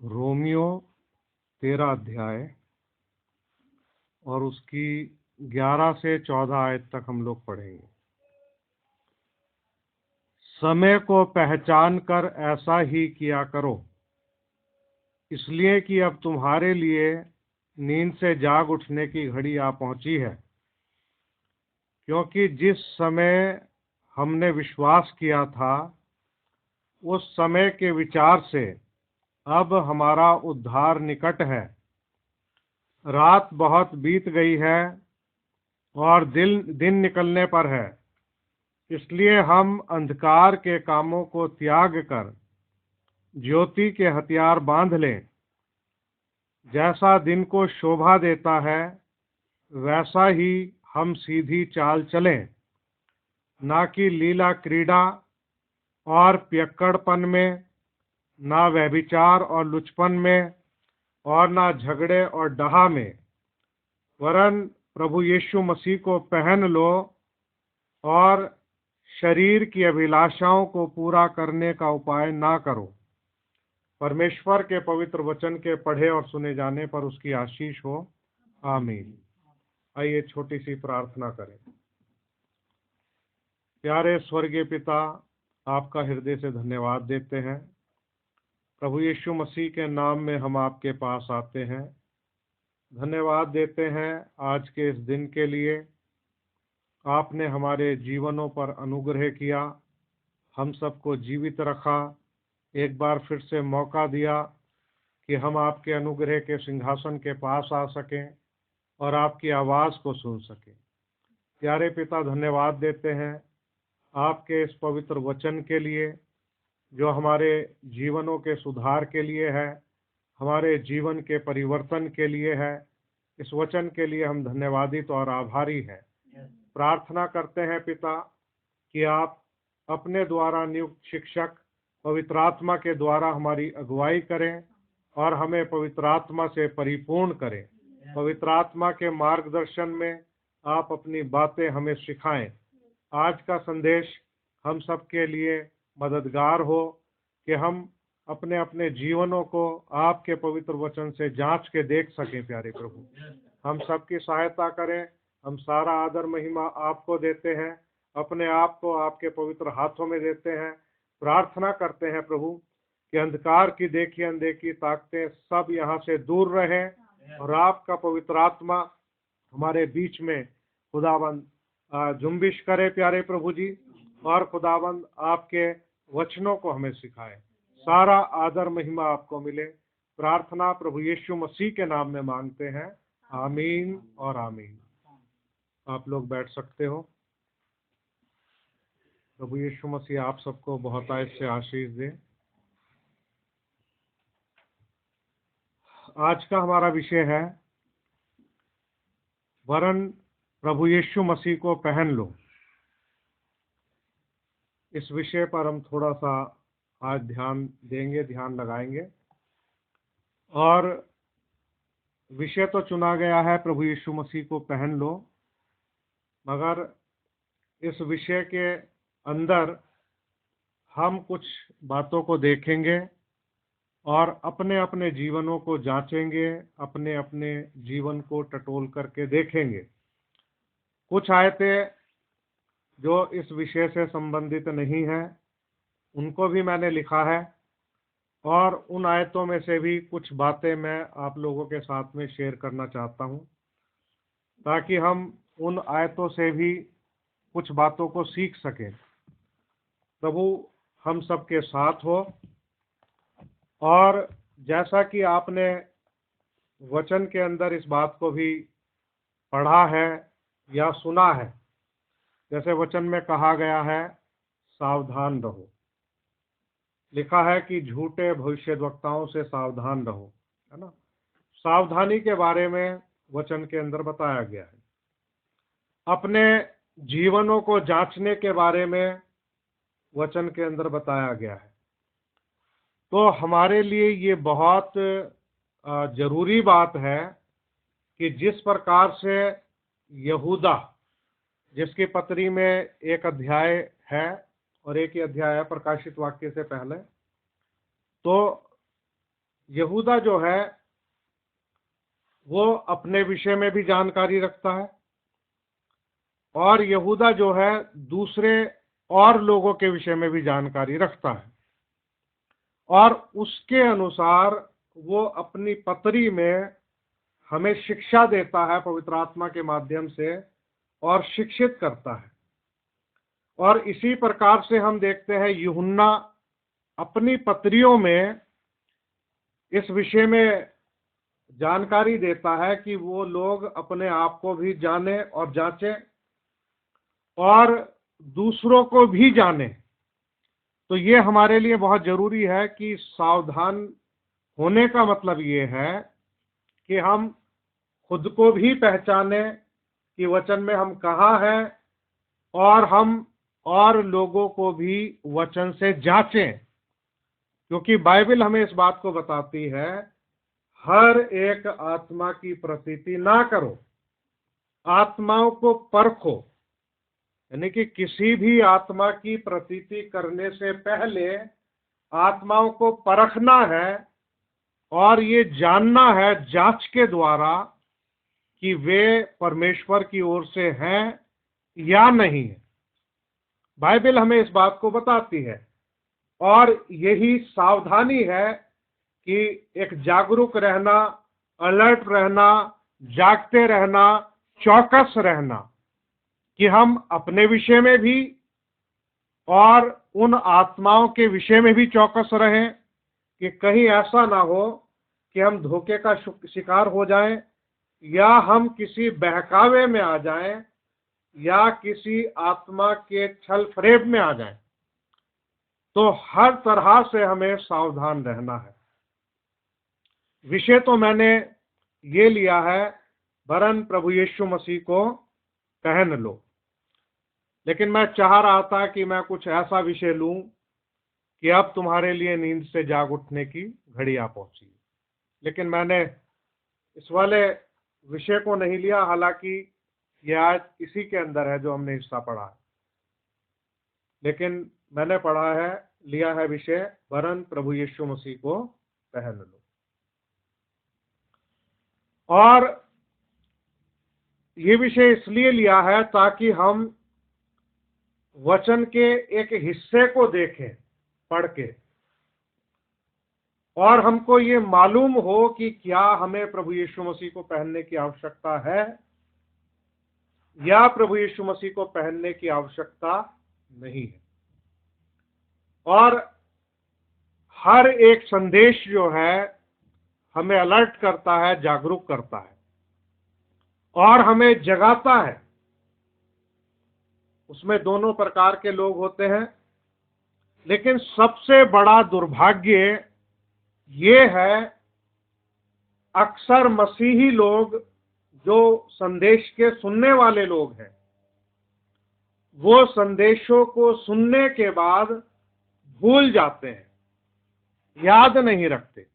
Romeo 13 अध्याय और उसकी 11 से 14 आयत तक हम लोग पढ़ेंगे। समय को पहचान कर ऐसा ही किया करो, इसलिए कि अब तुम्हारे लिए नींद से जाग उठने की घड़ी आ पहुंची है। क्योंकि जिस समय हमने विश्वास किया था, उस समय के विचार से अब हमारा उद्धार निकट है। रात बहुत बीत गई है और दिन निकलने पर है। इसलिए हम अंधकार के कामों को त्याग कर ज्योति के हथियार बांध लें। जैसा दिन को शोभा देता है, वैसा ही हम सीधी चाल चलें, ना कि लीला क्रीड़ा और पियक्कड़पन में, ना व्यभिचार और लुचपन में, और ना झगड़े और डहा में, वरन प्रभु यीशु मसीह को पहन लो और शरीर की अभिलाषाओं को पूरा करने का उपाय ना करो। परमेश्वर के पवित्र वचन के पढ़े और सुने जाने पर उसकी आशीष हो। आमीन। आइए छोटी सी प्रार्थना करें। प्यारे स्वर्गीय पिता, आपका हृदय से धन्यवाद देते हैं। प्रभु यीशु मसीह के नाम में हम आपके पास आते हैं। धन्यवाद देते हैं आज के इस दिन के लिए। आपने हमारे जीवनों पर अनुग्रह किया, हम सबको जीवित रखा, एक बार फिर से मौका दिया कि हम आपके अनुग्रह के सिंहासन के पास आ सकें और आपकी आवाज़ को सुन सकें। प्यारे पिता, धन्यवाद देते हैं आपके इस पवित्र वचन के लिए, जो हमारे जीवनों के सुधार के लिए है, हमारे जीवन के परिवर्तन के लिए है। इस वचन के लिए हम धन्यवादित और आभारी हैं। प्रार्थना करते हैं पिता कि आप अपने द्वारा नियुक्त शिक्षक पवित्र आत्मा के द्वारा हमारी अगुवाई करें और हमें पवित्र आत्मा से परिपूर्ण करें। पवित्र आत्मा के मार्गदर्शन में आप अपनी बातें हमें सिखाएं। आज का संदेश हम सब के लिए मददगार हो कि हम अपने अपने जीवनों को आपके पवित्र वचन से जांच के देख सकें। प्यारे प्रभु, हम सबकी सहायता करें। हम सारा आदर महिमा आपको देते हैं, अपने आप को आपके पवित्र हाथों में देते हैं। प्रार्थना करते हैं प्रभु कि अंधकार की देखी अनदेखी ताकतें सब यहाँ से दूर रहें और आपका पवित्र आत्मा हमारे बीच में खुदाबंद जुम्बिश करे। प्यारे प्रभु जी, और खुदाबंद आपके वचनों को हमें सिखाए। सारा आदर महिमा आपको मिले। प्रार्थना प्रभु यीशु मसीह के नाम में मांगते हैं। आमीन और आमीन। आप लोग बैठ सकते हो। प्रभु यीशु मसीह आप सबको बहुत आयत से आशीष दे। आज का हमारा विषय है, वरन प्रभु यीशु मसीह को पहन लो। इस विषय पर हम थोड़ा सा आज ध्यान लगाएंगे। और विषय तो चुना गया है प्रभु यीशु मसीह को पहन लो, मगर इस विषय के अंदर हम कुछ बातों को देखेंगे और अपने अपने जीवनों को जांचेंगे, अपने अपने जीवन को टटोल करके देखेंगे। कुछ आयतें जो इस विषय से संबंधित नहीं हैं, उनको भी मैंने लिखा है, और उन आयतों में से भी कुछ बातें मैं आप लोगों के साथ में शेयर करना चाहता हूं, ताकि हम उन आयतों से भी कुछ बातों को सीख सकें। प्रभु हम सबके साथ हो। और जैसा कि आपने वचन के अंदर इस बात को भी पढ़ा है या सुना है, जैसे वचन में कहा गया है, सावधान रहो। लिखा है कि झूठे भविष्यद्वक्ताओं से सावधान रहो, है ना। सावधानी के बारे में वचन के अंदर बताया गया है। अपने जीवनों को जांचने के बारे में वचन के अंदर बताया गया है। तो हमारे लिए ये बहुत जरूरी बात है कि जिस प्रकार से यहूदा, जिसकी पत्री में एक अध्याय है और एक ही अध्याय है प्रकाशित वाक्य से पहले, तो यहूदा जो है वो अपने विषय में भी जानकारी रखता है, और यहूदा जो है दूसरे और लोगों के विषय में भी जानकारी रखता है, और उसके अनुसार वो अपनी पत्री में हमें शिक्षा देता है पवित्र आत्मा के माध्यम से, और शिक्षित करता है। और इसी प्रकार से हम देखते हैं यूहन्ना अपनी पत्रियों में इस विषय में जानकारी देता है कि वो लोग अपने आप को भी जाने और जांचें और दूसरों को भी जाने। तो ये हमारे लिए बहुत जरूरी है कि सावधान होने का मतलब ये है कि हम खुद को भी पहचाने कि वचन में हम कहाँ हैं, और हम और लोगों को भी वचन से जांचें, क्योंकि बाइबल हमें इस बात को बताती है हर एक आत्मा की प्रतीति ना करो, आत्माओं को परखो। यानी कि किसी भी आत्मा की प्रतीति करने से पहले आत्माओं को परखना है और ये जानना है जांच के द्वारा कि वे परमेश्वर की ओर से हैं या नहीं है। बाइबल हमें इस बात को बताती है, और यही सावधानी है कि एक जागरूक रहना, अलर्ट रहना, जागते रहना, चौकस रहना, कि हम अपने विषय में भी और उन आत्माओं के विषय में भी चौकस रहें, कि कहीं ऐसा ना हो कि हम धोखे का शिकार हो जाएं, या हम किसी बहकावे में आ जाएं, या किसी आत्मा के छल फरेब में आ जाएं। तो हर तरह से हमें सावधान रहना है। विषय तो मैंने ये लिया है, वरन प्रभु यीशु मसीह को पहन लो, लेकिन मैं चाह रहा था कि मैं कुछ ऐसा विषय लूं कि अब तुम्हारे लिए नींद से जाग उठने की घड़ी आ पहुंची। लेकिन मैंने इस वाले विषय को नहीं लिया, हालांकि यह आज इसी के अंदर है जो हमने हिस्सा पढ़ा है, लेकिन मैंने पढ़ा है, लिया है विषय, वरन प्रभु यीशु मसीह को पहन लो। और ये विषय इसलिए लिया है ताकि हम वचन के एक हिस्से को देखें पढ़ के, और हमको ये मालूम हो कि क्या हमें प्रभु यीशु मसीह को पहनने की आवश्यकता है या प्रभु यीशु मसीह को पहनने की आवश्यकता नहीं है। और हर एक संदेश जो है हमें अलर्ट करता है, जागरूक करता है, और हमें जगाता है। उसमें दोनों प्रकार के लोग होते हैं, लेकिन सबसे बड़ा दुर्भाग्य ये है, अक्सर मसीही लोग जो संदेश के सुनने वाले लोग हैं, वो संदेशों को सुनने के बाद भूल जाते हैं, याद नहीं रखते।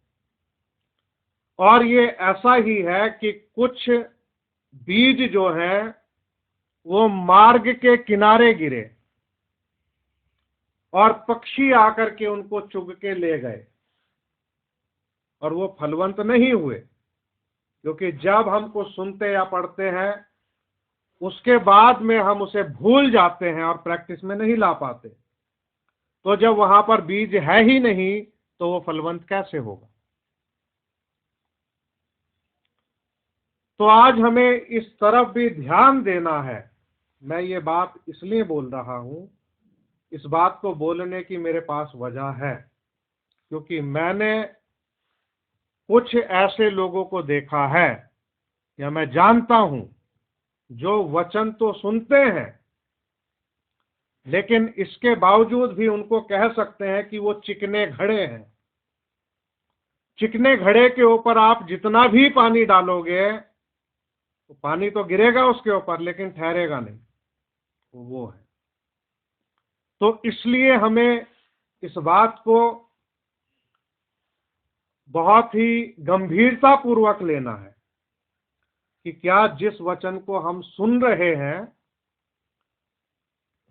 और ये ऐसा ही है कि कुछ बीज जो हैं वो मार्ग के किनारे गिरे और पक्षी आकर के उनको चुग के ले गए, और वो फलवंत नहीं हुए, क्योंकि जब हमको सुनते या पढ़ते हैं उसके बाद में हम उसे भूल जाते हैं और प्रैक्टिस में नहीं ला पाते। तो जब वहां पर बीज है ही नहीं तो वो फलवंत कैसे होगा। तो आज हमें इस तरफ भी ध्यान देना है। मैं ये बात इसलिए बोल रहा हूं, इस बात को बोलने की मेरे पास वजह है, क्योंकि मैंने कुछ ऐसे लोगों को देखा है, या मैं जानता हूं, जो वचन तो सुनते हैं, लेकिन इसके बावजूद भी उनको कह सकते हैं कि वो चिकने घड़े हैं। चिकने घड़े के ऊपर आप जितना भी पानी डालोगे, तो पानी तो गिरेगा उसके ऊपर, लेकिन ठहरेगा नहीं, वो है। तो इसलिए हमें इस बात को बहुत ही गंभीरता पूर्वक लेना है कि क्या जिस वचन को हम सुन रहे हैं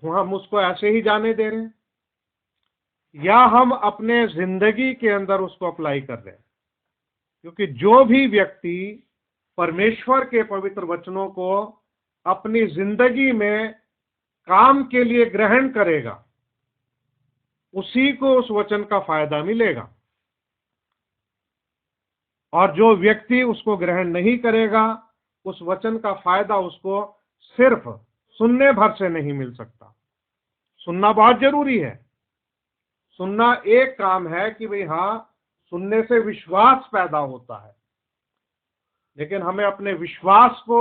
हम उसको ऐसे ही जाने दे रहे हैं, या हम अपने जिंदगी के अंदर उसको अप्लाई कर रहे हैं। क्योंकि जो भी व्यक्ति परमेश्वर के पवित्र वचनों को अपनी जिंदगी में काम के लिए ग्रहण करेगा, उसी को उस वचन का फायदा मिलेगा। और जो व्यक्ति उसको ग्रहण नहीं करेगा, उस वचन का फायदा उसको सिर्फ सुनने भर से नहीं मिल सकता। सुनना बहुत जरूरी है। सुनना एक काम है कि भाई हाँ, सुनने से विश्वास पैदा होता है, लेकिन हमें अपने विश्वास को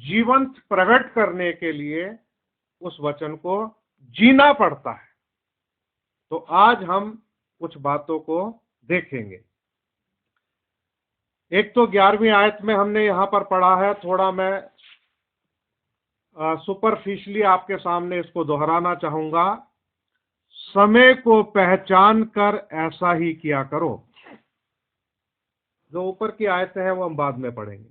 जीवंत प्रकट करने के लिए उस वचन को जीना पड़ता है। तो आज हम कुछ बातों को देखेंगे। एक तो 11वीं आयत में हमने यहां पर पढ़ा है, थोड़ा मैं सुपरफिशियली आपके सामने इसको दोहराना चाहूंगा। समय को पहचान कर ऐसा ही किया करो। जो ऊपर की आयतें हैं वो हम बाद में पढ़ेंगे।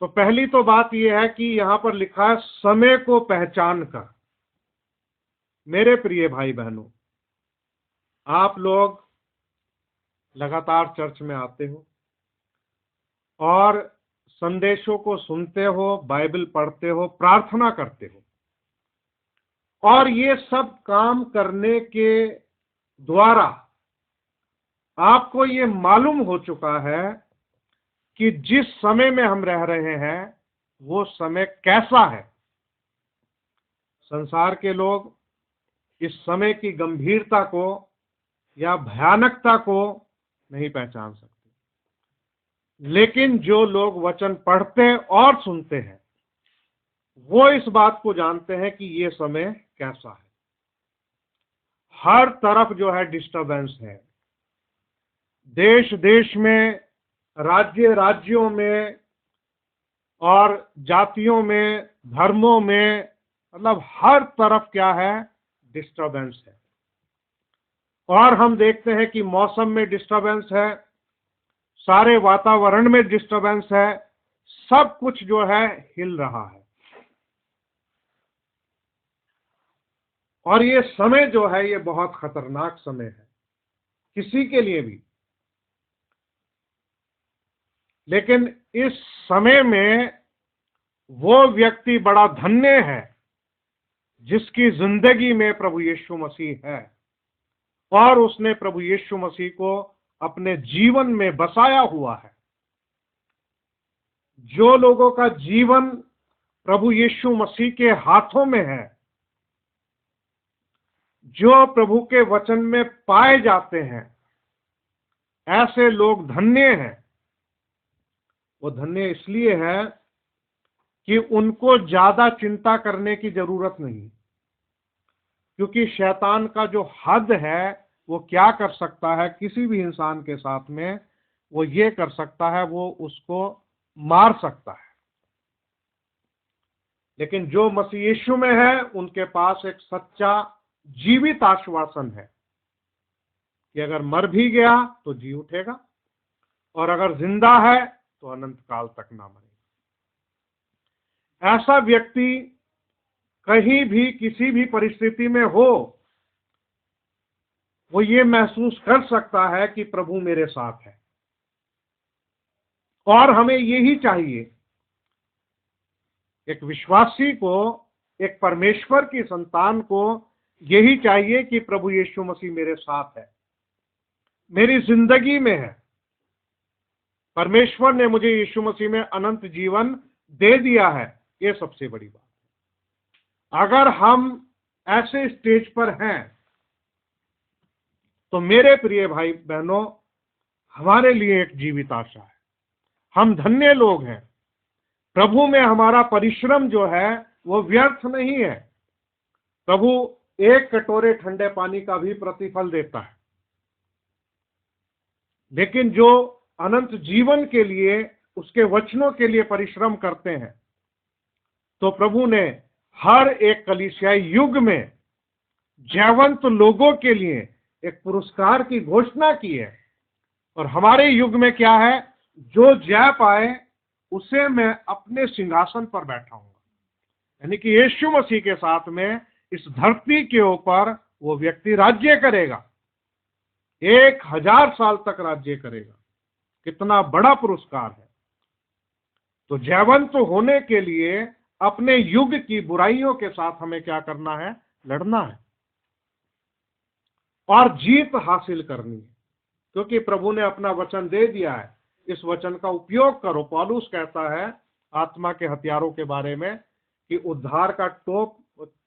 तो पहली तो बात यह है कि यहां पर लिखा है समय को पहचान कर। मेरे प्रिय भाई बहनों, आप लोग लगातार चर्च में आते हो और संदेशों को सुनते हो, बाइबल पढ़ते हो, प्रार्थना करते हो, और ये सब काम करने के द्वारा आपको ये मालूम हो चुका है कि जिस समय में हम रह रहे हैं वो समय कैसा है। संसार के लोग इस समय की गंभीरता को या भयानकता को नहीं पहचान सकते, लेकिन जो लोग वचन पढ़ते और सुनते हैं वो इस बात को जानते हैं कि ये समय कैसा है। हर तरफ जो है डिस्टरबेंस है। देश देश में, राज्य राज्यों में और जातियों में, धर्मों में, मतलब हर तरफ क्या है, डिस्टरबेंस है। और हम देखते हैं कि मौसम में डिस्टरबेंस है, सारे वातावरण में डिस्टरबेंस है, सब कुछ जो है हिल रहा है। और ये समय जो है ये बहुत खतरनाक समय है किसी के लिए भी। लेकिन इस समय में वो व्यक्ति बड़ा धन्य है जिसकी जिंदगी में प्रभु यीशु मसीह है और उसने प्रभु यीशु मसीह को अपने जीवन में बसाया हुआ है। जो लोगों का जीवन प्रभु यीशु मसीह के हाथों में है, जो प्रभु के वचन में पाए जाते हैं, ऐसे लोग धन्य हैं। वो धन्य इसलिए है कि उनको ज्यादा चिंता करने की जरूरत नहीं, क्योंकि शैतान का जो हद है वो क्या कर सकता है किसी भी इंसान के साथ में, वो ये कर सकता है, वो उसको मार सकता है। लेकिन जो मसीह यीशु में है उनके पास एक सच्चा जीवित आश्वासन है कि अगर मर भी गया तो जी उठेगा, और अगर जिंदा है तो अनंत काल तक ना मरेगा। ऐसा व्यक्ति कहीं भी किसी भी परिस्थिति में हो, वो ये महसूस कर सकता है कि प्रभु मेरे साथ है। और हमें यही चाहिए, एक विश्वासी को, एक परमेश्वर की संतान को यही चाहिए कि प्रभु यीशु मसीह मेरे साथ है, मेरी जिंदगी में है। परमेश्वर ने मुझे यीशु मसीह में अनंत जीवन दे दिया है, ये सबसे बड़ी बात है। अगर हम ऐसे स्टेज पर हैं तो मेरे प्रिय भाई बहनों, हमारे लिए एक जीवित आशा है। हम धन्य लोग हैं। प्रभु में हमारा परिश्रम जो है वो व्यर्थ नहीं है। प्रभु एक कटोरे ठंडे पानी का भी प्रतिफल देता है। लेकिन जो अनंत जीवन के लिए, उसके वचनों के लिए परिश्रम करते हैं, तो प्रभु ने हर एक कलीसियाई युग में जयवंत लोगों के लिए एक पुरस्कार की घोषणा की है। और हमारे युग में क्या है, जो जय पाए उसे मैं अपने सिंहासन पर बैठाऊंगा, यानी कि यीशु मसीह के साथ में इस धरती के ऊपर वो व्यक्ति राज्य करेगा, 1000 साल तक राज्य करेगा। कितना बड़ा पुरस्कार है। तो जयवंत होने के लिए अपने युग की बुराइयों के साथ हमें क्या करना है? लड़ना है और जीत हासिल करनी है, क्योंकि प्रभु ने अपना वचन दे दिया है। इस वचन का उपयोग करो। पौलुस कहता है आत्मा के हथियारों के बारे में कि उद्धार का टोप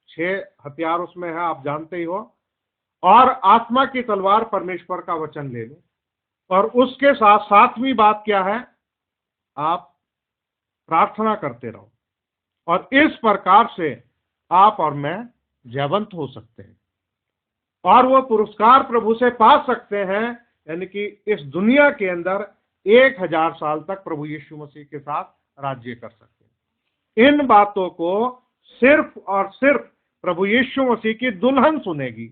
6 हथियार उसमें है, आप जानते ही हो, और आत्मा की तलवार परमेश्वर का वचन ले लो। और उसके साथ 7वीं बात क्या है? आप प्रार्थना करते रहो, और इस प्रकार से आप और मैं जयवंत हो सकते हैं और वो पुरस्कार प्रभु से पा सकते हैं, यानी कि इस दुनिया के अंदर 1000 साल तक प्रभु यीशु मसीह के साथ राज्य कर सकते हैं। इन बातों को सिर्फ और सिर्फ प्रभु यीशु मसीह की दुल्हन सुनेगी,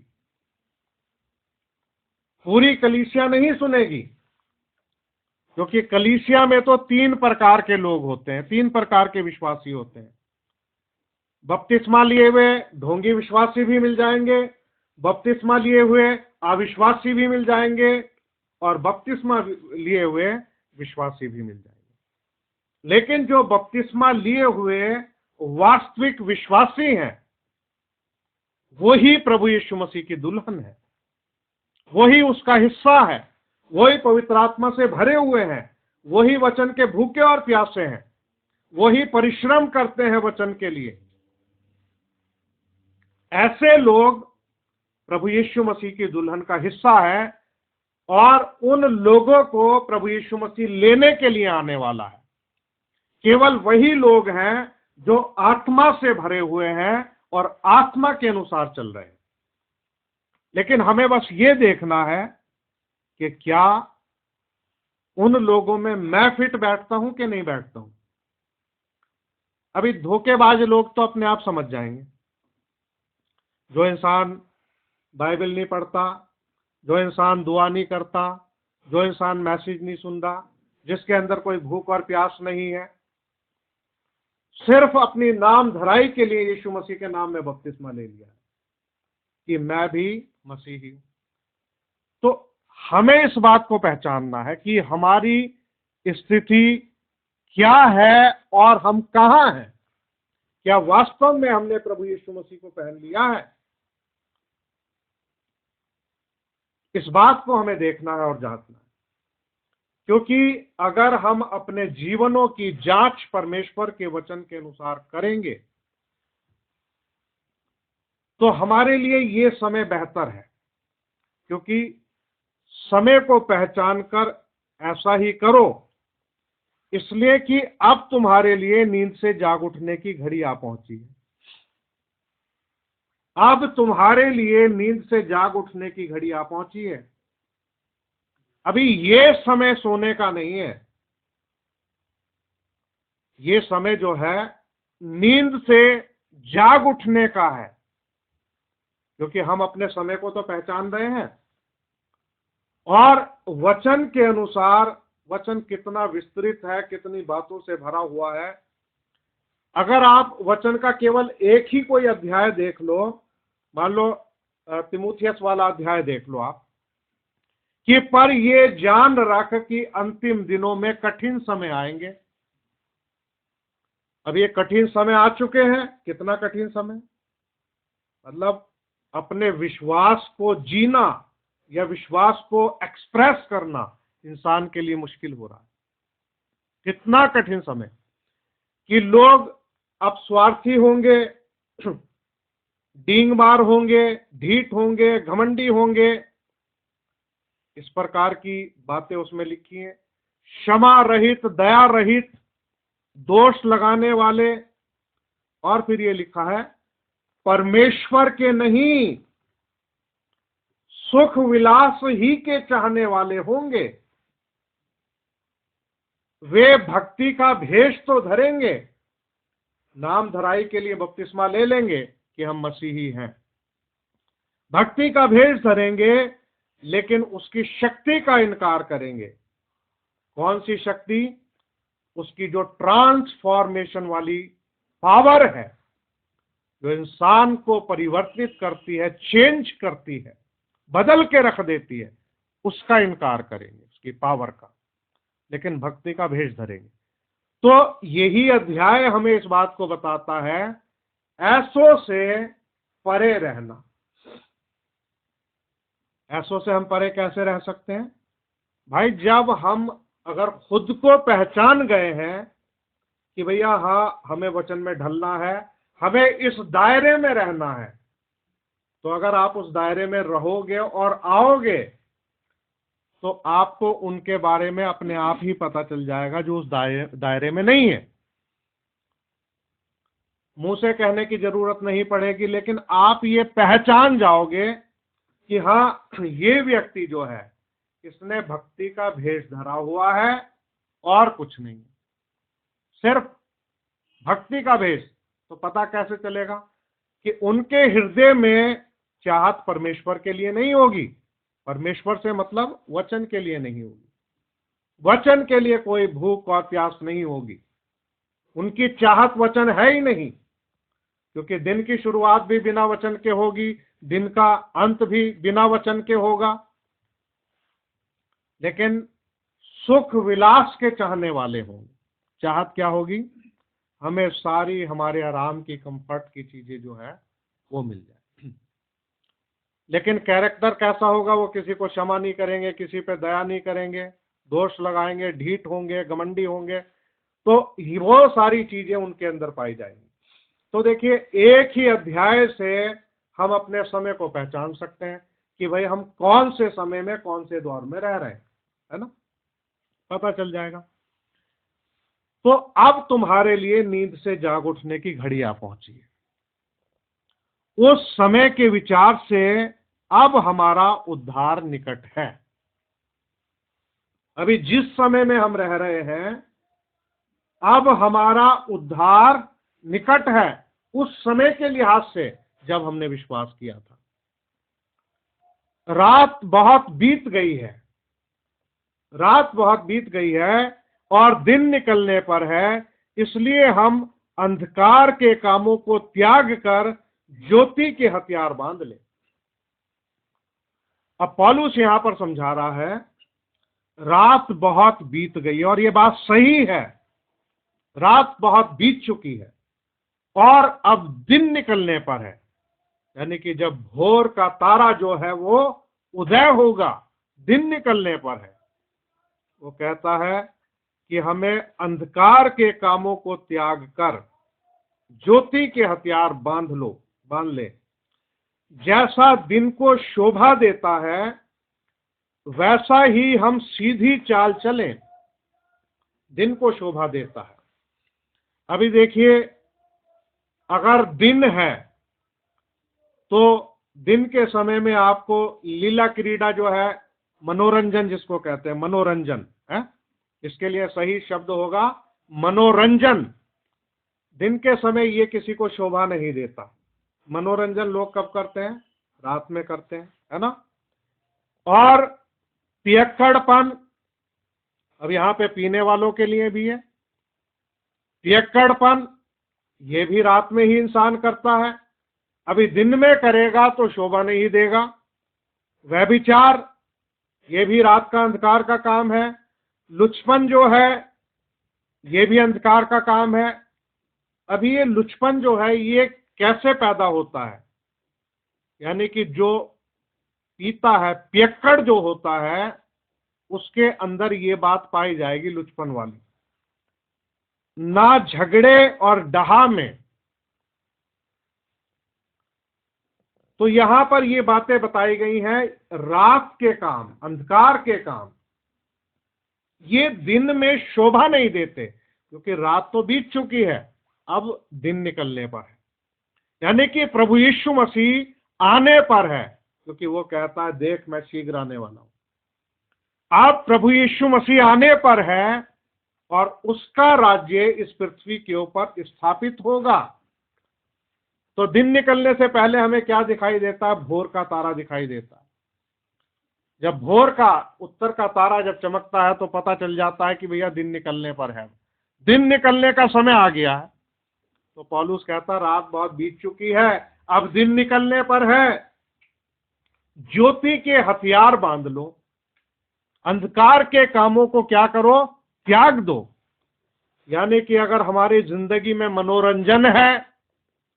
पूरी कलीसिया नहीं सुनेगी, क्योंकि कलीसिया में तो 3 प्रकार के लोग होते हैं, 3 प्रकार के विश्वासी होते हैं। बपतिस्मा लिए हुए ढोंगी विश्वासी भी मिल जाएंगे, बपतिस्मा लिए हुए अविश्वासी भी मिल जाएंगे, और बपतिस्मा लिए हुए विश्वासी भी मिल जाएंगे। लेकिन जो बपतिस्मा लिए हुए वास्तविक विश्वासी हैं, वही प्रभु यीशु मसीह की दुल्हन है, वही उसका हिस्सा है, वही पवित्र आत्मा से भरे हुए हैं, वही वचन के भूखे और प्यासे हैं, वही परिश्रम करते हैं वचन के लिए। ऐसे लोग प्रभु यीशु मसीह की दुल्हन का हिस्सा है, और उन लोगों को प्रभु यीशु मसीह लेने के लिए आने वाला है। केवल वही लोग हैं जो आत्मा से भरे हुए हैं और आत्मा के अनुसार चल रहे हैं। लेकिन हमें बस ये देखना है कि क्या उन लोगों में मैं फिट बैठता हूं कि नहीं बैठता हूं। अभी धोखेबाज लोग तो अपने आप समझ जाएंगे। जो इंसान बाइबल नहीं पढ़ता, जो इंसान दुआ नहीं करता, जो इंसान मैसेज नहीं सुनता, जिसके अंदर कोई भूख और प्यास नहीं है, सिर्फ अपनी नाम धराई के लिए यीशु मसीह के नाम में बपतिस्मा ले लिया कि मैं भी मसीही हूं। तो हमें इस बात को पहचानना है कि हमारी स्थिति क्या है और हम कहां हैं। क्या वास्तव में हमने प्रभु यीशु मसीह को पहन लिया है? इस बात को हमें देखना है और जांचना है, क्योंकि अगर हम अपने जीवनों की जांच परमेश्वर के वचन के अनुसार करेंगे तो हमारे लिए ये समय बेहतर है। क्योंकि समय को पहचान कर ऐसा ही करो, इसलिए कि अब तुम्हारे लिए नींद से जाग उठने की घड़ी आ पहुंची है। अब तुम्हारे लिए नींद से जाग उठने की घड़ी आ पहुंची है। अभी ये समय सोने का नहीं है, ये समय जो है नींद से जाग उठने का है, क्योंकि हम अपने समय को तो पहचान रहे हैं और वचन के अनुसार वचन कितना विस्तृत है, कितनी बातों से भरा हुआ है। अगर आप वचन का केवल एक ही कोई अध्याय देख लो, मान लो तीमुथियुस वाला अध्याय देख लो आप, कि पर ये जान रख कि अंतिम दिनों में कठिन समय आएंगे। अब ये कठिन समय आ चुके हैं। कितना कठिन समय? मतलब अपने विश्वास को जीना या विश्वास को एक्सप्रेस करना इंसान के लिए मुश्किल हो रहा है। कितना कठिन समय कि लोग अब स्वार्थी होंगे, डींगमार होंगे, ढीठ होंगे, घमंडी होंगे। इस प्रकार की बातें उसमें लिखी हैं। क्षमा रहित, दया रहित, दोष लगाने वाले, और फिर ये लिखा है परमेश्वर के नहीं सुख विलास ही के चाहने वाले होंगे। वे भक्ति का भेष तो धरेंगे, नाम धराई के लिए बपतिस्मा ले लेंगे कि हम मसीही हैं, भक्ति का भेष धरेंगे, लेकिन उसकी शक्ति का इनकार करेंगे। कौन सी शक्ति? उसकी जो ट्रांसफॉर्मेशन वाली पावर है, जो इंसान को परिवर्तित करती है, चेंज करती है, बदल के रख देती है, उसका इनकार करेंगे, उसकी पावर का। लेकिन भक्ति का भेष धरेंगे। तो यही अध्याय हमें इस बात को बताता है, ऐसों से परे रहना। ऐसों से हम परे कैसे रह सकते हैं भाई? जब हम अगर खुद को पहचान गए हैं कि भैया हाँ, हमें वचन में ढलना है, हमें इस दायरे में रहना है, तो अगर आप उस दायरे में रहोगे और आओगे तो आपको उनके बारे में अपने आप ही पता चल जाएगा जो उस दायरे में नहीं है। मुंह से कहने की जरूरत नहीं पड़ेगी, लेकिन आप ये पहचान जाओगे कि हाँ, ये व्यक्ति जो है इसने भक्ति का भेष धरा हुआ है और कुछ नहीं, सिर्फ भक्ति का भेष। तो पता कैसे चलेगा कि उनके हृदय में चाहत परमेश्वर के लिए नहीं होगी, परमेश्वर से मतलब वचन के लिए नहीं होगी, वचन के लिए कोई भूख और प्यास नहीं होगी, उनकी चाहत वचन है ही नहीं, क्योंकि दिन की शुरुआत भी बिना वचन के होगी, दिन का अंत भी बिना वचन के होगा। लेकिन सुख विलास के चाहने वाले होंगे। चाहत क्या होगी? हमें सारी हमारे आराम की, कंफर्ट की चीजें जो है वो मिल जाए। लेकिन कैरेक्टर कैसा होगा? वो किसी को क्षमा नहीं करेंगे, किसी पे दया नहीं करेंगे, दोष लगाएंगे, ढीठ होंगे, घमंडी होंगे। तो वो सारी चीजें उनके अंदर पाई जाएंगी। तो देखिए, एक ही अध्याय से हम अपने समय को पहचान सकते हैं कि भाई हम कौन से समय में, कौन से दौर में रह रहे हैं, है ना? पता चल जाएगा। तो अब तुम्हारे लिए नींद से जाग उठने की घड़ी आ पहुंची है। उस समय के विचार से अब हमारा उद्धार निकट है। अभी जिस समय में हम रह रहे हैं, अब हमारा उद्धार निकट है, उस समय के लिहाज से जब हमने विश्वास किया था। रात बहुत बीत गई है, रात बहुत बीत गई है और दिन निकलने पर है, इसलिए हम अंधकार के कामों को त्याग कर ज्योति के हथियार बांध ले। अब पौलुस यहां पर समझा रहा है, रात बहुत बीत गई, और ये बात सही है, रात बहुत बीत चुकी है और अब दिन निकलने पर है। यानी कि जब भोर का तारा जो है वो उदय होगा, दिन निकलने पर है। वो कहता है कि हमें अंधकार के कामों को त्याग कर ज्योति के हथियार बांध ले। जैसा दिन को शोभा देता है, वैसा ही हम सीधी चाल चलें। दिन को शोभा देता है। अभी देखिए, अगर दिन है तो दिन के समय में आपको लीला क्रीड़ा जो है, मनोरंजन जिसको कहते हैं, मनोरंजन है, इसके लिए सही शब्द होगा मनोरंजन। दिन के समय ये किसी को शोभा नहीं देता। मनोरंजन लोग कब करते हैं? रात में करते हैं, है ना? और पियक्कड़पन, अब यहां पे पीने वालों के लिए भी है। पियक्कड़पन ये भी रात में ही इंसान करता है। अभी दिन में करेगा तो शोभा नहीं देगा। व्यभिचार ये भी रात का अंधकार का काम है। लुचपन जो है ये भी अंधकार का काम है। अभी ये लुचपन जो है ये कैसे पैदा होता है? यानी कि जो पीता है, पियक्कड़ जो होता है, उसके अंदर ये बात पाई जाएगी लुचपन वाली। ना झगड़े और डहा में। तो यहां पर ये बातें बताई गई हैं, रात के काम, अंधकार के काम ये दिन में शोभा नहीं देते, क्योंकि रात तो बीत चुकी है, अब दिन निकलने पर है। यानी कि प्रभु यीशु मसीह आने पर है, क्योंकि वो कहता है देख मैं शीघ्र आने वाला हूं। अब प्रभु यीशु मसीह आने पर है और उसका राज्य इस पृथ्वी के ऊपर स्थापित होगा। तो दिन निकलने से पहले हमें क्या दिखाई देता है? भोर का तारा दिखाई देता है। जब भोर का, उत्तर का तारा जब चमकता है तो पता चल जाता है कि भैया दिन निकलने पर है, दिन निकलने का समय आ गया है। तो पौलुस कहता रात बहुत बीत चुकी है, अब दिन निकलने पर है। ज्योति के हथियार बांध लो। अंधकार के कामों को क्या करो, त्याग दो। यानी कि अगर हमारी जिंदगी में मनोरंजन है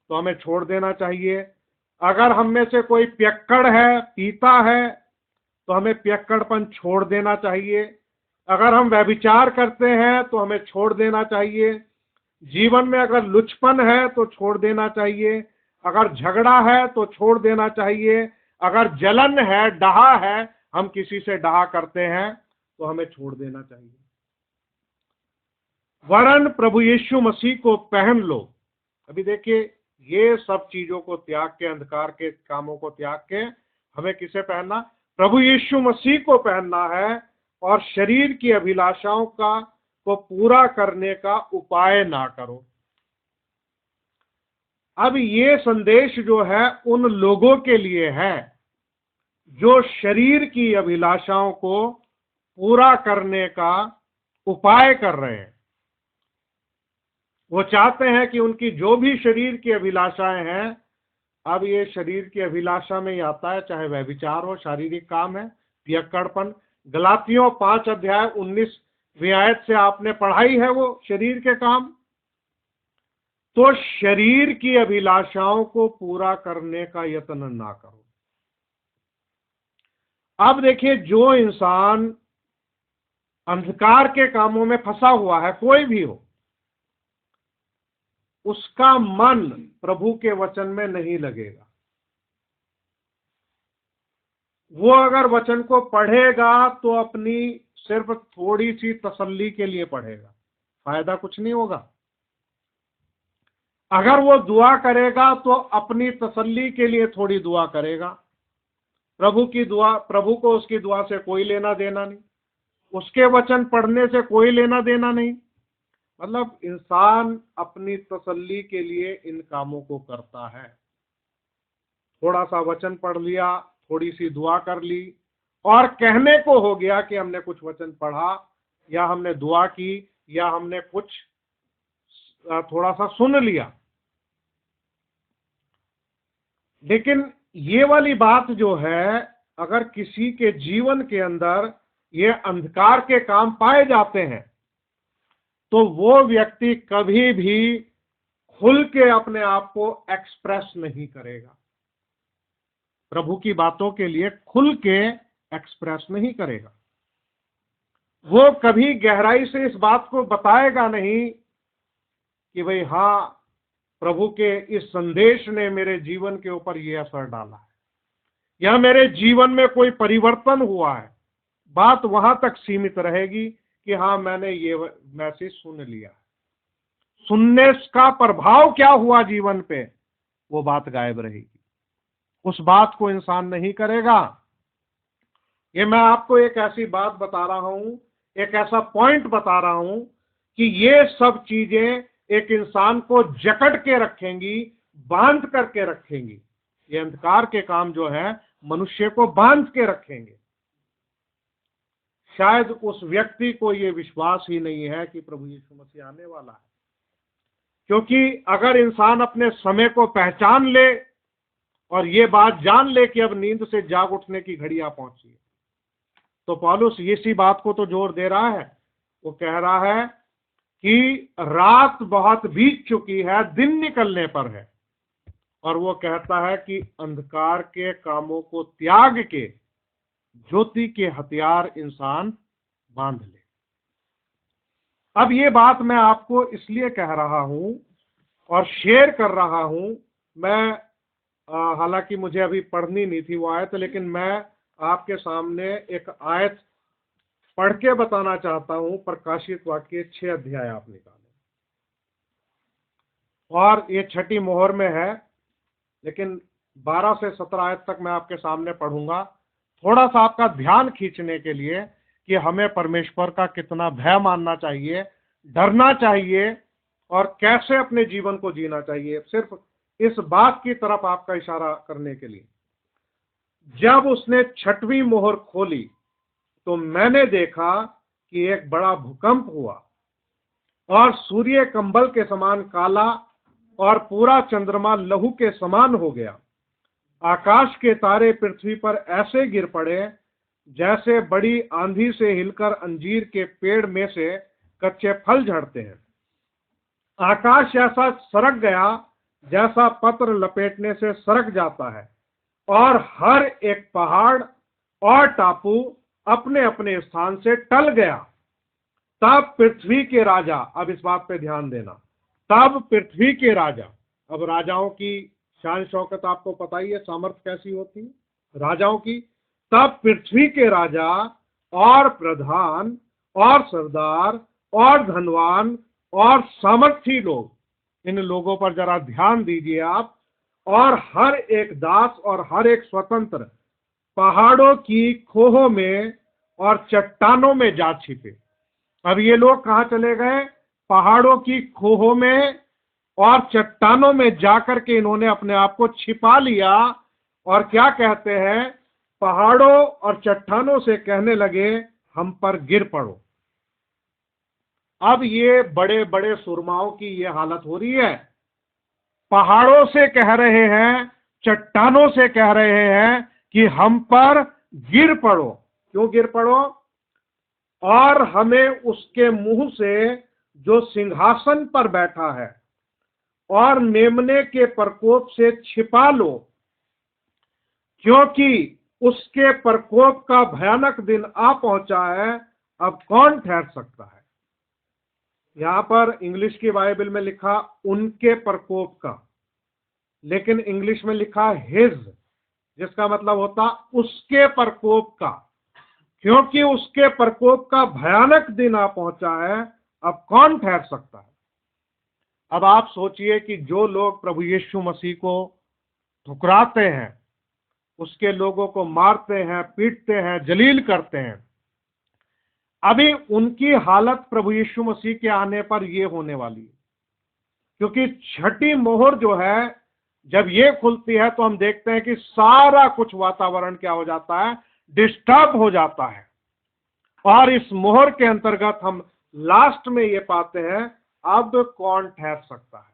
तो हमें छोड़ देना चाहिए। अगर हम में से कोई पियक्कड़ है, पीता है, तो हमें पियक्कड़पन छोड़ देना चाहिए। अगर हम व्यभिचार करते हैं तो हमें छोड़ देना चाहिए। जीवन में अगर लुचपन है तो छोड़ देना चाहिए। अगर झगड़ा है तो छोड़ देना चाहिए। अगर जलन है, डहा है, हम किसी से डहा करते हैं तो हमें छोड़ देना चाहिए। वरन प्रभु यीशु मसीह को पहन लो। अभी देखिए, ये सब चीजों को त्याग के, अंधकार के कामों को त्याग के हमें किसे पहनना, प्रभु यीशु मसीह को पहनना है। और शरीर की अभिलाषाओं को पूरा करने का उपाय ना करो। अब ये संदेश जो है उन लोगों के लिए है जो शरीर की अभिलाषाओं को पूरा करने का उपाय कर रहे हैं। वो चाहते हैं कि उनकी जो भी शरीर की अभिलाषाएं हैं, अब ये शरीर की अभिलाषा में ही आता है, चाहे व्यभिचार हो, शारीरिक काम है, पियक्कड़पन। गलातियों 5 अध्याय 19वीं आयत से आपने पढ़ाई है वो शरीर के काम। तो शरीर की अभिलाषाओं को पूरा करने का यत्न ना करो। अब देखिए, जो इंसान अंधकार के कामों में फंसा हुआ है, कोई भी हो, उसका मन प्रभु के वचन में नहीं लगेगा। वो अगर वचन को पढ़ेगा तो अपनी सिर्फ थोड़ी सी तसल्ली के लिए पढ़ेगा, फायदा कुछ नहीं होगा। अगर वो दुआ करेगा तो अपनी तसल्ली के लिए थोड़ी दुआ करेगा। प्रभु को उसकी दुआ से कोई लेना देना नहीं, उसके वचन पढ़ने से कोई लेना देना नहीं। मतलब इंसान अपनी तसल्ली के लिए इन कामों को करता है। थोड़ा सा वचन पढ़ लिया, थोड़ी सी दुआ कर ली, और कहने को हो गया कि हमने कुछ वचन पढ़ा, या हमने दुआ की, या हमने कुछ थोड़ा सा सुन लिया। लेकिन ये वाली बात जो है, अगर किसी के जीवन के अंदर ये अंधकार के काम पाए जाते हैं तो वो व्यक्ति कभी भी खुल के अपने आप को एक्सप्रेस नहीं करेगा, प्रभु की बातों के लिए खुल के एक्सप्रेस नहीं करेगा। वो कभी गहराई से इस बात को बताएगा नहीं कि भाई हाँ, प्रभु के इस संदेश ने मेरे जीवन के ऊपर ये असर डाला है, या मेरे जीवन में कोई परिवर्तन हुआ है। बात वहां तक सीमित रहेगी कि हाँ, मैंने ये मैसेज सुन लिया। सुनने का प्रभाव क्या हुआ जीवन पे, वो बात गायब रहेगी। उस बात को इंसान नहीं करेगा। ये मैं आपको एक ऐसी बात बता रहा हूं, एक ऐसा पॉइंट बता रहा हूं कि ये सब चीजें एक इंसान को जकड़ के रखेंगी, बांध करके रखेंगी। ये अंधकार के काम जो है मनुष्य को बांध के रखेंगे। शायद उस व्यक्ति को ये विश्वास ही नहीं है कि प्रभु यीशु मसीह आने वाला है। क्योंकि अगर इंसान अपने समय को पहचान ले और ये बात जान ले कि अब नींद से जाग उठने की घड़ी आ पहुंची है, तो पौलुस इसी बात को तो जोर दे रहा है। वो कह रहा है कि रात बहुत बीत चुकी है, दिन निकलने पर है। और वो कहता है कि अंधकार के कामों को त्याग के ज्योति के हथियार इंसान बांध ले। अब ये बात मैं आपको इसलिए कह रहा हूं और शेयर कर रहा हूं। मैं हालांकि मुझे अभी पढ़नी नहीं थी वो आयत, लेकिन मैं आपके सामने एक आयत पढ़ के बताना चाहता हूं। प्रकाशित वाक्य 6 अध्याय आप निकालें, और ये 6ठी मोहर में है, लेकिन 12 से 17 आयत तक मैं आपके सामने पढ़ूंगा, थोड़ा सा आपका ध्यान खींचने के लिए कि हमें परमेश्वर का कितना भय मानना चाहिए, डरना चाहिए, और कैसे अपने जीवन को जीना चाहिए। सिर्फ इस बात की तरफ आपका इशारा करने के लिए। जब उसने 6वीं मोहर खोली तो मैंने देखा कि एक बड़ा भूकंप हुआ, और सूर्य कंबल के समान काला और पूरा चंद्रमा लहू के समान हो गया। आकाश के तारे पृथ्वी पर ऐसे गिर पड़े जैसे बड़ी आंधी से हिलकर अंजीर के पेड़ में से कच्चे फल झड़ते हैं। आकाश ऐसा सरक गया जैसा पत्र लपेटने से सरक जाता है, और हर एक पहाड़ और टापू अपने अपने स्थान से टल गया। तब पृथ्वी के राजा, अब इस बात पे ध्यान देना, तब पृथ्वी के राजा, अब राजाओं की शान शौकत आपको पता ही है, सामर्थ्य कैसी होती है राजाओं की। तब पृथ्वी के राजा और प्रधान और सरदार और धनवान और सामर्थी लोग, इन लोगों पर जरा ध्यान दीजिए आप, और हर एक दास और हर एक स्वतंत्र पहाड़ों की खोहों में और चट्टानों में जा छिपे। अब ये लोग कहां चले गए? पहाड़ों की खोहों में और चट्टानों में जाकर के इन्होंने अपने आप को छिपा लिया, और क्या कहते हैं? पहाड़ों और चट्टानों से कहने लगे, हम पर गिर पड़ो। अब ये बड़े बड़े सुरमाओं की ये हालत हो रही है। पहाड़ों से कह रहे हैं, चट्टानों से कह रहे हैं कि हम पर गिर पड़ो। क्यों गिर पड़ो? और हमें उसके मुंह से जो सिंहासन पर बैठा है और मेमने के प्रकोप से छिपा लो, क्योंकि उसके प्रकोप का भयानक दिन आ पहुंचा है। अब कौन ठहर सकता है? यहां पर इंग्लिश की बाइबल में लिखा उनके प्रकोप का, लेकिन इंग्लिश में लिखा हिज, जिसका मतलब होता उसके प्रकोप का, क्योंकि उसके प्रकोप का भयानक दिन आ पहुंचा है। अब कौन ठहर सकता है? अब आप सोचिए कि जो लोग प्रभु यीशु मसीह को ठुकराते हैं, उसके लोगों को मारते हैं, पीटते हैं, जलील करते हैं, अभी उनकी हालत प्रभु यीशु मसीह के आने पर यह होने वाली है। क्योंकि छठी मोहर जो है, जब ये खुलती है तो हम देखते हैं कि सारा कुछ वातावरण क्या हो जाता है? डिस्टर्ब हो जाता है। और इस मोहर के अंतर्गत हम लास्ट में ये पाते हैं, अब कौन ठहर सकता है?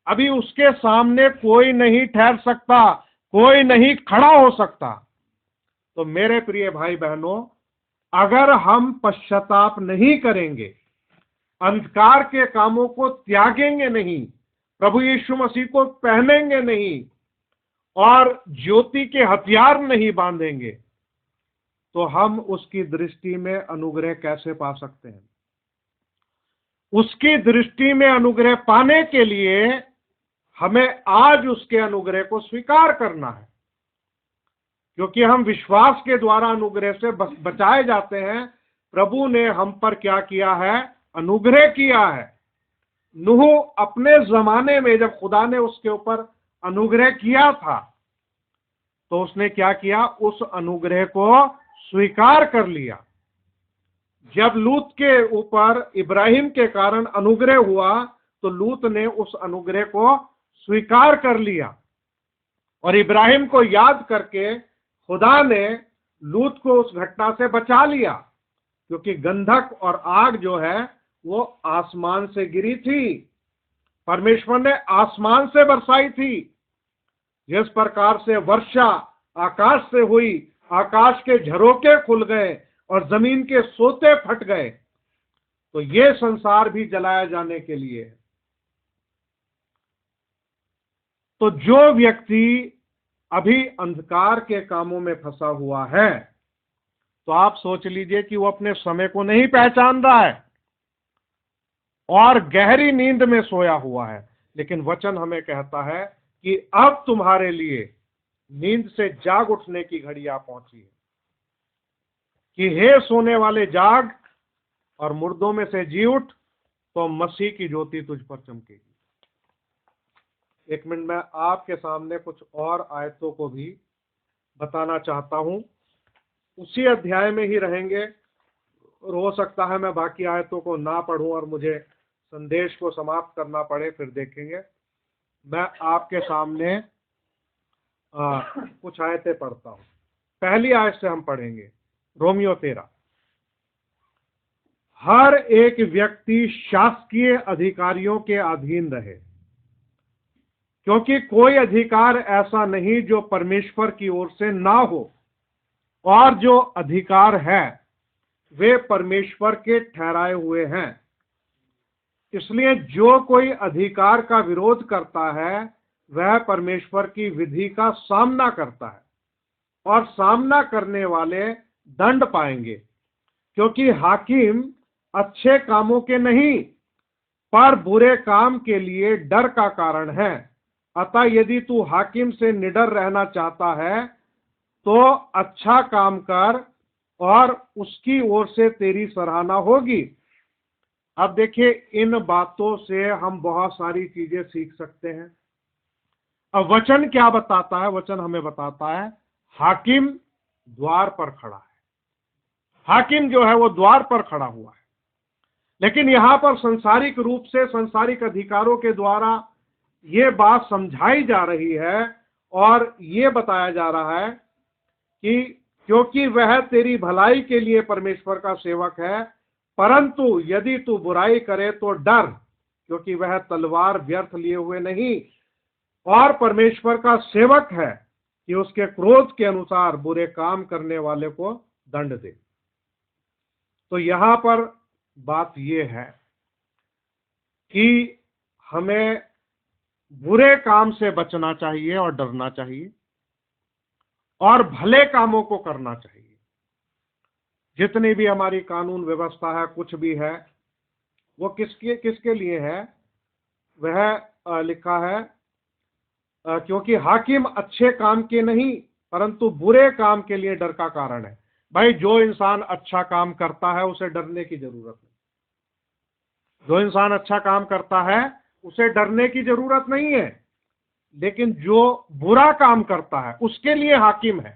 अभी उसके सामने कोई नहीं ठहर सकता, कोई नहीं खड़ा हो सकता। तो मेरे प्रिय भाई बहनों, अगर हम पश्चाताप नहीं करेंगे, अंधकार के कामों को त्यागेंगे नहीं, प्रभु यीशु मसीह को पहनेंगे नहीं और ज्योति के हथियार नहीं बांधेंगे, तो हम उसकी दृष्टि में अनुग्रह कैसे पा सकते हैं? उसकी दृष्टि में अनुग्रह पाने के लिए हमें आज उसके अनुग्रह को स्वीकार करना है, क्योंकि हम विश्वास के द्वारा अनुग्रह से बचाए जाते हैं। प्रभु ने हम पर क्या किया है? अनुग्रह किया है। नूह अपने जमाने में जब खुदा ने उसके ऊपर अनुग्रह किया था, तो उसने क्या किया? उस अनुग्रह को स्वीकार कर लिया। जब लूत के ऊपर इब्राहिम के कारण अनुग्रह हुआ, तो लूत ने उस अनुग्रह को स्वीकार कर लिया, और इब्राहिम को याद करके खुदा ने लूत को उस घटना से बचा लिया, क्योंकि गंधक और आग जो है वो आसमान से गिरी थी, परमेश्वर ने आसमान से बरसाई थी। जिस प्रकार से वर्षा आकाश से हुई, आकाश के झरोके खुल गए और जमीन के सोते फट गए, तो ये संसार भी जलाया जाने के लिए है। तो जो व्यक्ति अभी अंधकार के कामों में फंसा हुआ है, तो आप सोच लीजिए कि वो अपने समय को नहीं पहचान रहा है और गहरी नींद में सोया हुआ है। लेकिन वचन हमें कहता है कि अब तुम्हारे लिए नींद से जाग उठने की घड़ी आ पहुंची है, कि हे सोने वाले जाग और मुर्दों में से जी उठ, तो मसीह की ज्योति तुझ पर चमकेगी। एक मिनट में आपके सामने कुछ और आयतों को भी बताना चाहता हूं। उसी अध्याय में ही रहेंगे, और हो सकता है मैं बाकी आयतों को ना पढ़ूं और मुझे संदेश को समाप्त करना पड़े, फिर देखेंगे। मैं आपके सामने कुछ आयतें पढ़ता हूं। पहली आयत से हम पढ़ेंगे, रोमियो 13। हर एक व्यक्ति शासकीय अधिकारियों के अधीन रहे, क्योंकि कोई अधिकार ऐसा नहीं जो परमेश्वर की ओर से ना हो। और जो अधिकार है वे परमेश्वर के ठहराए हुए हैं। इसलिए जो कोई अधिकार का विरोध करता है वह परमेश्वर की विधि का सामना करता है, और सामना करने वाले दंड पाएंगे, क्योंकि हाकिम अच्छे कामों के नहीं पर बुरे काम के लिए डर का कारण है। अतः यदि तू हाकिम से निडर रहना चाहता है तो अच्छा काम कर और उसकी ओर से तेरी सराहना होगी। अब देखिए, इन बातों से हम बहुत सारी चीजें सीख सकते हैं। अब वचन क्या बताता है? वचन हमें बताता है हाकिम द्वार पर खड़ा है। हाकिम जो है वो द्वार पर खड़ा हुआ है। लेकिन यहां पर सांसारिक रूप से, सांसारिक अधिकारों के द्वारा ये बात समझाई जा रही है और ये बताया जा रहा है कि क्योंकि वह तेरी भलाई के लिए परमेश्वर का सेवक है, परंतु यदि तू बुराई करे तो डर, क्योंकि वह तलवार व्यर्थ लिए हुए नहीं और परमेश्वर का सेवक है कि उसके क्रोध के अनुसार बुरे काम करने वाले को दंड दे। तो यहां पर बात यह है कि हमें बुरे काम से बचना चाहिए और डरना चाहिए और भले कामों को करना चाहिए। जितनी भी हमारी कानून व्यवस्था है, कुछ भी है, वो किसके किसके लिए है? वह लिखा है क्योंकि हाकिम अच्छे काम के नहीं परंतु बुरे काम के लिए डर का कारण है। भाई, जो इंसान अच्छा काम करता है उसे डरने की जरूरत नहीं। जो इंसान अच्छा काम करता है उसे डरने की जरूरत नहीं है, लेकिन जो बुरा काम करता है उसके लिए हाकिम है,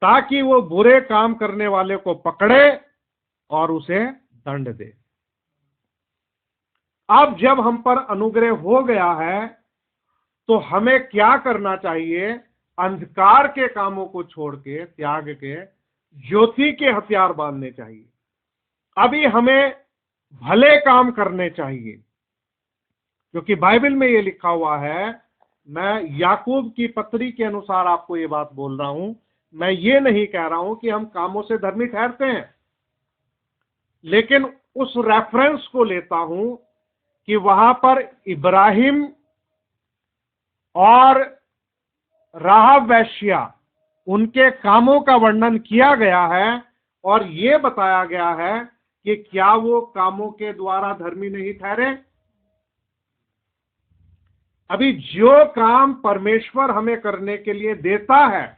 ताकि वो बुरे काम करने वाले को पकड़े और उसे दंड दे। अब जब हम पर अनुग्रह हो गया है तो हमें क्या करना चाहिए? अंधकार के कामों को छोड़ के, त्याग के, ज्योति के हथियार बांधने चाहिए। अभी हमें भले काम करने चाहिए, क्योंकि बाइबल में ये लिखा हुआ है। मैं याकूब की पत्री के अनुसार आपको ये बात बोल रहा हूं। मैं ये नहीं कह रहा हूं कि हम कामों से धर्मी ठहरते हैं, लेकिन उस रेफरेंस को लेता हूं कि वहां पर इब्राहिम और राहाब वेश्या, उनके कामों का वर्णन किया गया है और ये बताया गया है कि क्या वो कामों के द्वारा धर्मी नहीं ठहरे। अभी जो काम परमेश्वर हमें करने के लिए देता है,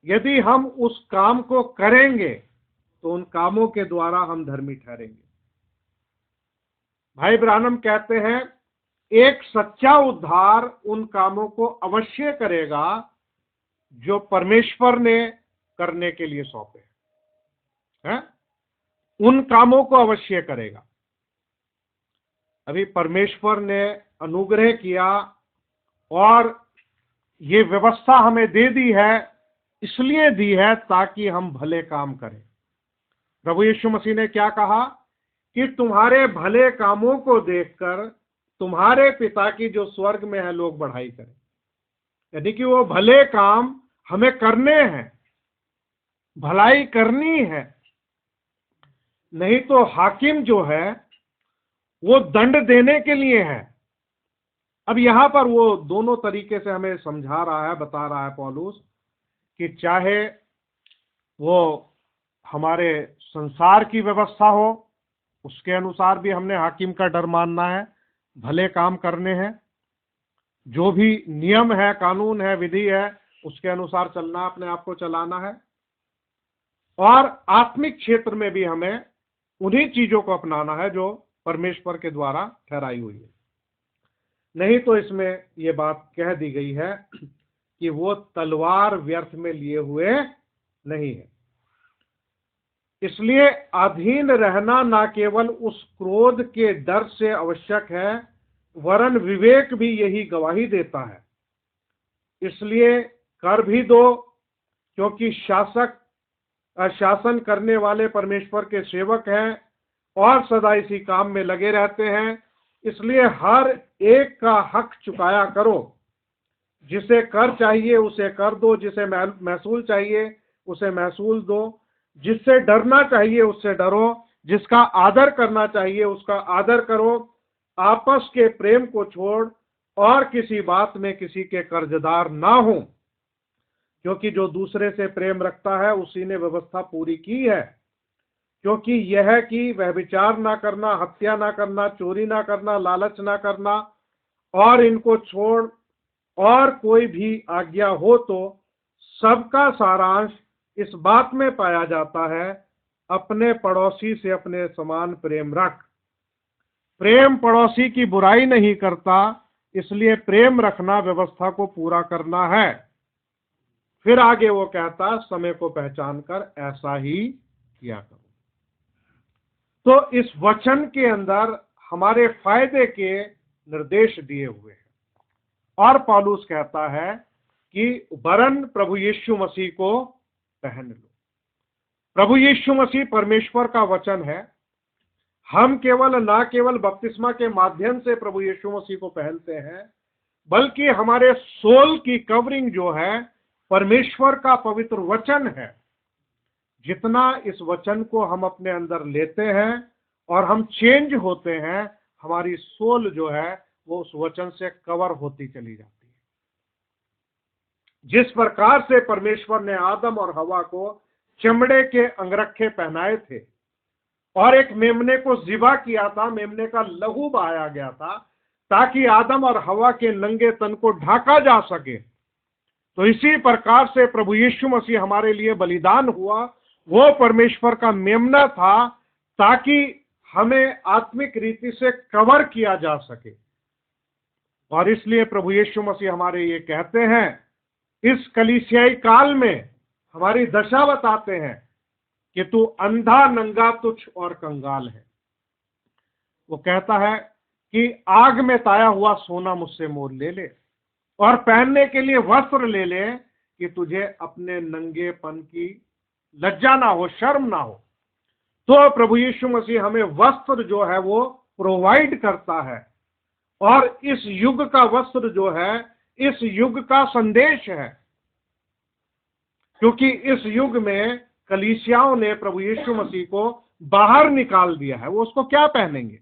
यदि हम उस काम को करेंगे तो उन कामों के द्वारा हम धर्मी ठहरेंगे। भाई ब्रानम कहते हैं एक सच्चा उद्धार उन कामों को अवश्य करेगा जो परमेश्वर ने करने के लिए सौंपे हैं। उन कामों को अवश्य करेगा। अभी परमेश्वर ने अनुग्रह किया और ये व्यवस्था हमें दे दी है, इसलिए दी है ताकि हम भले काम करें। प्रभु यीशु मसीह ने क्या कहा कि तुम्हारे भले कामों को देखकर तुम्हारे पिता की जो स्वर्ग में है लोग बढ़ाई करें। यानी कि वो भले काम हमें करने हैं, भलाई करनी है, नहीं तो हाकिम जो है वो दंड देने के लिए है। अब यहां पर वो दोनों तरीके से हमें समझा रहा है, बता रहा है पौलुस कि चाहे वो हमारे संसार की व्यवस्था हो, उसके अनुसार भी हमने हाकिम का डर मानना है, भले काम करने हैं, जो भी नियम है, कानून है, विधि है, उसके अनुसार चलना, अपने आप को चलाना है। और आत्मिक क्षेत्र में भी हमें उन्हीं चीजों को अपनाना है जो परमेश्वर के द्वारा ठहराई हुई है। नहीं तो इसमें यह बात कह दी गई है कि वो तलवार व्यर्थ में लिए हुए नहीं है। इसलिए अधीन रहना न केवल उस क्रोध के डर से आवश्यक है, वरन विवेक भी यही गवाही देता है। इसलिए कर भी दो, क्योंकि शासन करने वाले परमेश्वर के सेवक हैं और सदा इसी काम में लगे रहते हैं। इसलिए हर एक का हक चुकाया करो, जिसे कर चाहिए उसे कर दो, जिसे महसूल चाहिए उसे महसूल दो, जिससे डरना चाहिए उससे डरो, जिसका आदर करना चाहिए उसका आदर करो। आपस के प्रेम को छोड़ और किसी बात में किसी के कर्जदार ना हो, क्योंकि जो दूसरे से प्रेम रखता है उसी ने व्यवस्था पूरी की है। क्योंकि यह कि वह विचार ना करना, हत्या ना करना, चोरी ना करना, लालच ना करना, और इनको छोड़ और कोई भी आज्ञा हो तो सबका सारांश इस बात में पाया जाता है, अपने पड़ोसी से अपने समान प्रेम रख। प्रेम पड़ोसी की बुराई नहीं करता, इसलिए प्रेम रखना व्यवस्था को पूरा करना है। फिर आगे वो कहता, समय को पहचान कर ऐसा ही किया करो। तो इस वचन के अंदर हमारे फायदे के निर्देश दिए हुए हैं, और पौलुस कहता है कि वरन प्रभु यीशु मसीह को पहन लो। प्रभु यीशु मसीह परमेश्वर का वचन है। हम ना केवल बपतिस्मा के माध्यम से प्रभु यीशु मसीह को पहनते हैं, बल्कि हमारे सोल की कवरिंग जो है परमेश्वर का पवित्र वचन है। जितना इस वचन को हम अपने अंदर लेते हैं और हम चेंज होते हैं, हमारी सोल जो है वो उस वचन से कवर होती चली जाती है। जिस प्रकार से परमेश्वर ने आदम और हवा को चमड़े के अंगरखे पहनाए थे और एक मेमने को ज़िबा किया था, मेमने का लहू बहाया गया था ताकि आदम और हवा के नंगे तन को ढाका जा सके, तो इसी प्रकार से प्रभु यीशु मसीह हमारे लिए बलिदान हुआ। वो परमेश्वर का मेमना था ताकि हमें आत्मिक रीति से कवर किया जा सके। और इसलिए प्रभु यीशु मसीह हमारे ये कहते हैं, इस कलीसियाई काल में हमारी दशा बताते हैं कि तू अंधा, नंगा, तुच्छ और कंगाल है। वो कहता है कि आग में ताया हुआ सोना मुझसे मोल ले ले और पहनने के लिए वस्त्र ले ले, कि तुझे अपने नंगेपन की लज्जा ना हो, शर्म ना हो। तो प्रभु यीशु मसीह हमें वस्त्र जो है वो प्रोवाइड करता है, और इस युग का वस्त्र जो है इस युग का संदेश है, क्योंकि इस युग में कलीसियाओं ने प्रभु यीशु मसीह को बाहर निकाल दिया है। वो उसको क्या पहनेंगे?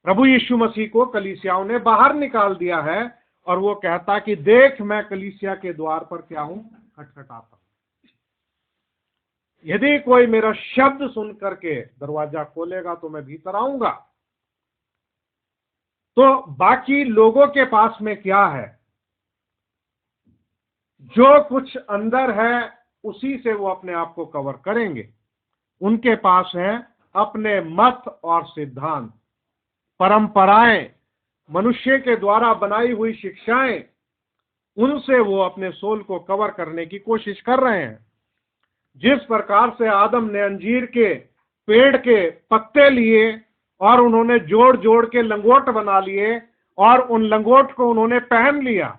प्रभु यीशु मसीह को कलीसियाओं ने बाहर निकाल दिया है, और वो कहता कि देख, मैं कलीसिया के द्वार पर क्या हूं, खटखटाता हूं। यदि कोई मेरा शब्द सुन करके दरवाजा खोलेगा तो मैं भीतर आऊंगा। तो बाकी लोगों के पास में क्या है? जो कुछ अंदर है उसी से वो अपने आप को कवर करेंगे। उनके पास है अपने मत और सिद्धांत, परंपराएं, मनुष्य के द्वारा बनाई हुई शिक्षाएं, उनसे वो अपने सोल को कवर करने की कोशिश कर रहे हैं। जिस प्रकार से आदम ने अंजीर के पेड़ के पत्ते लिए और उन्होंने जोड़ जोड़ के लंगोट बना लिए, और उन लंगोट को उन्होंने पहन लिया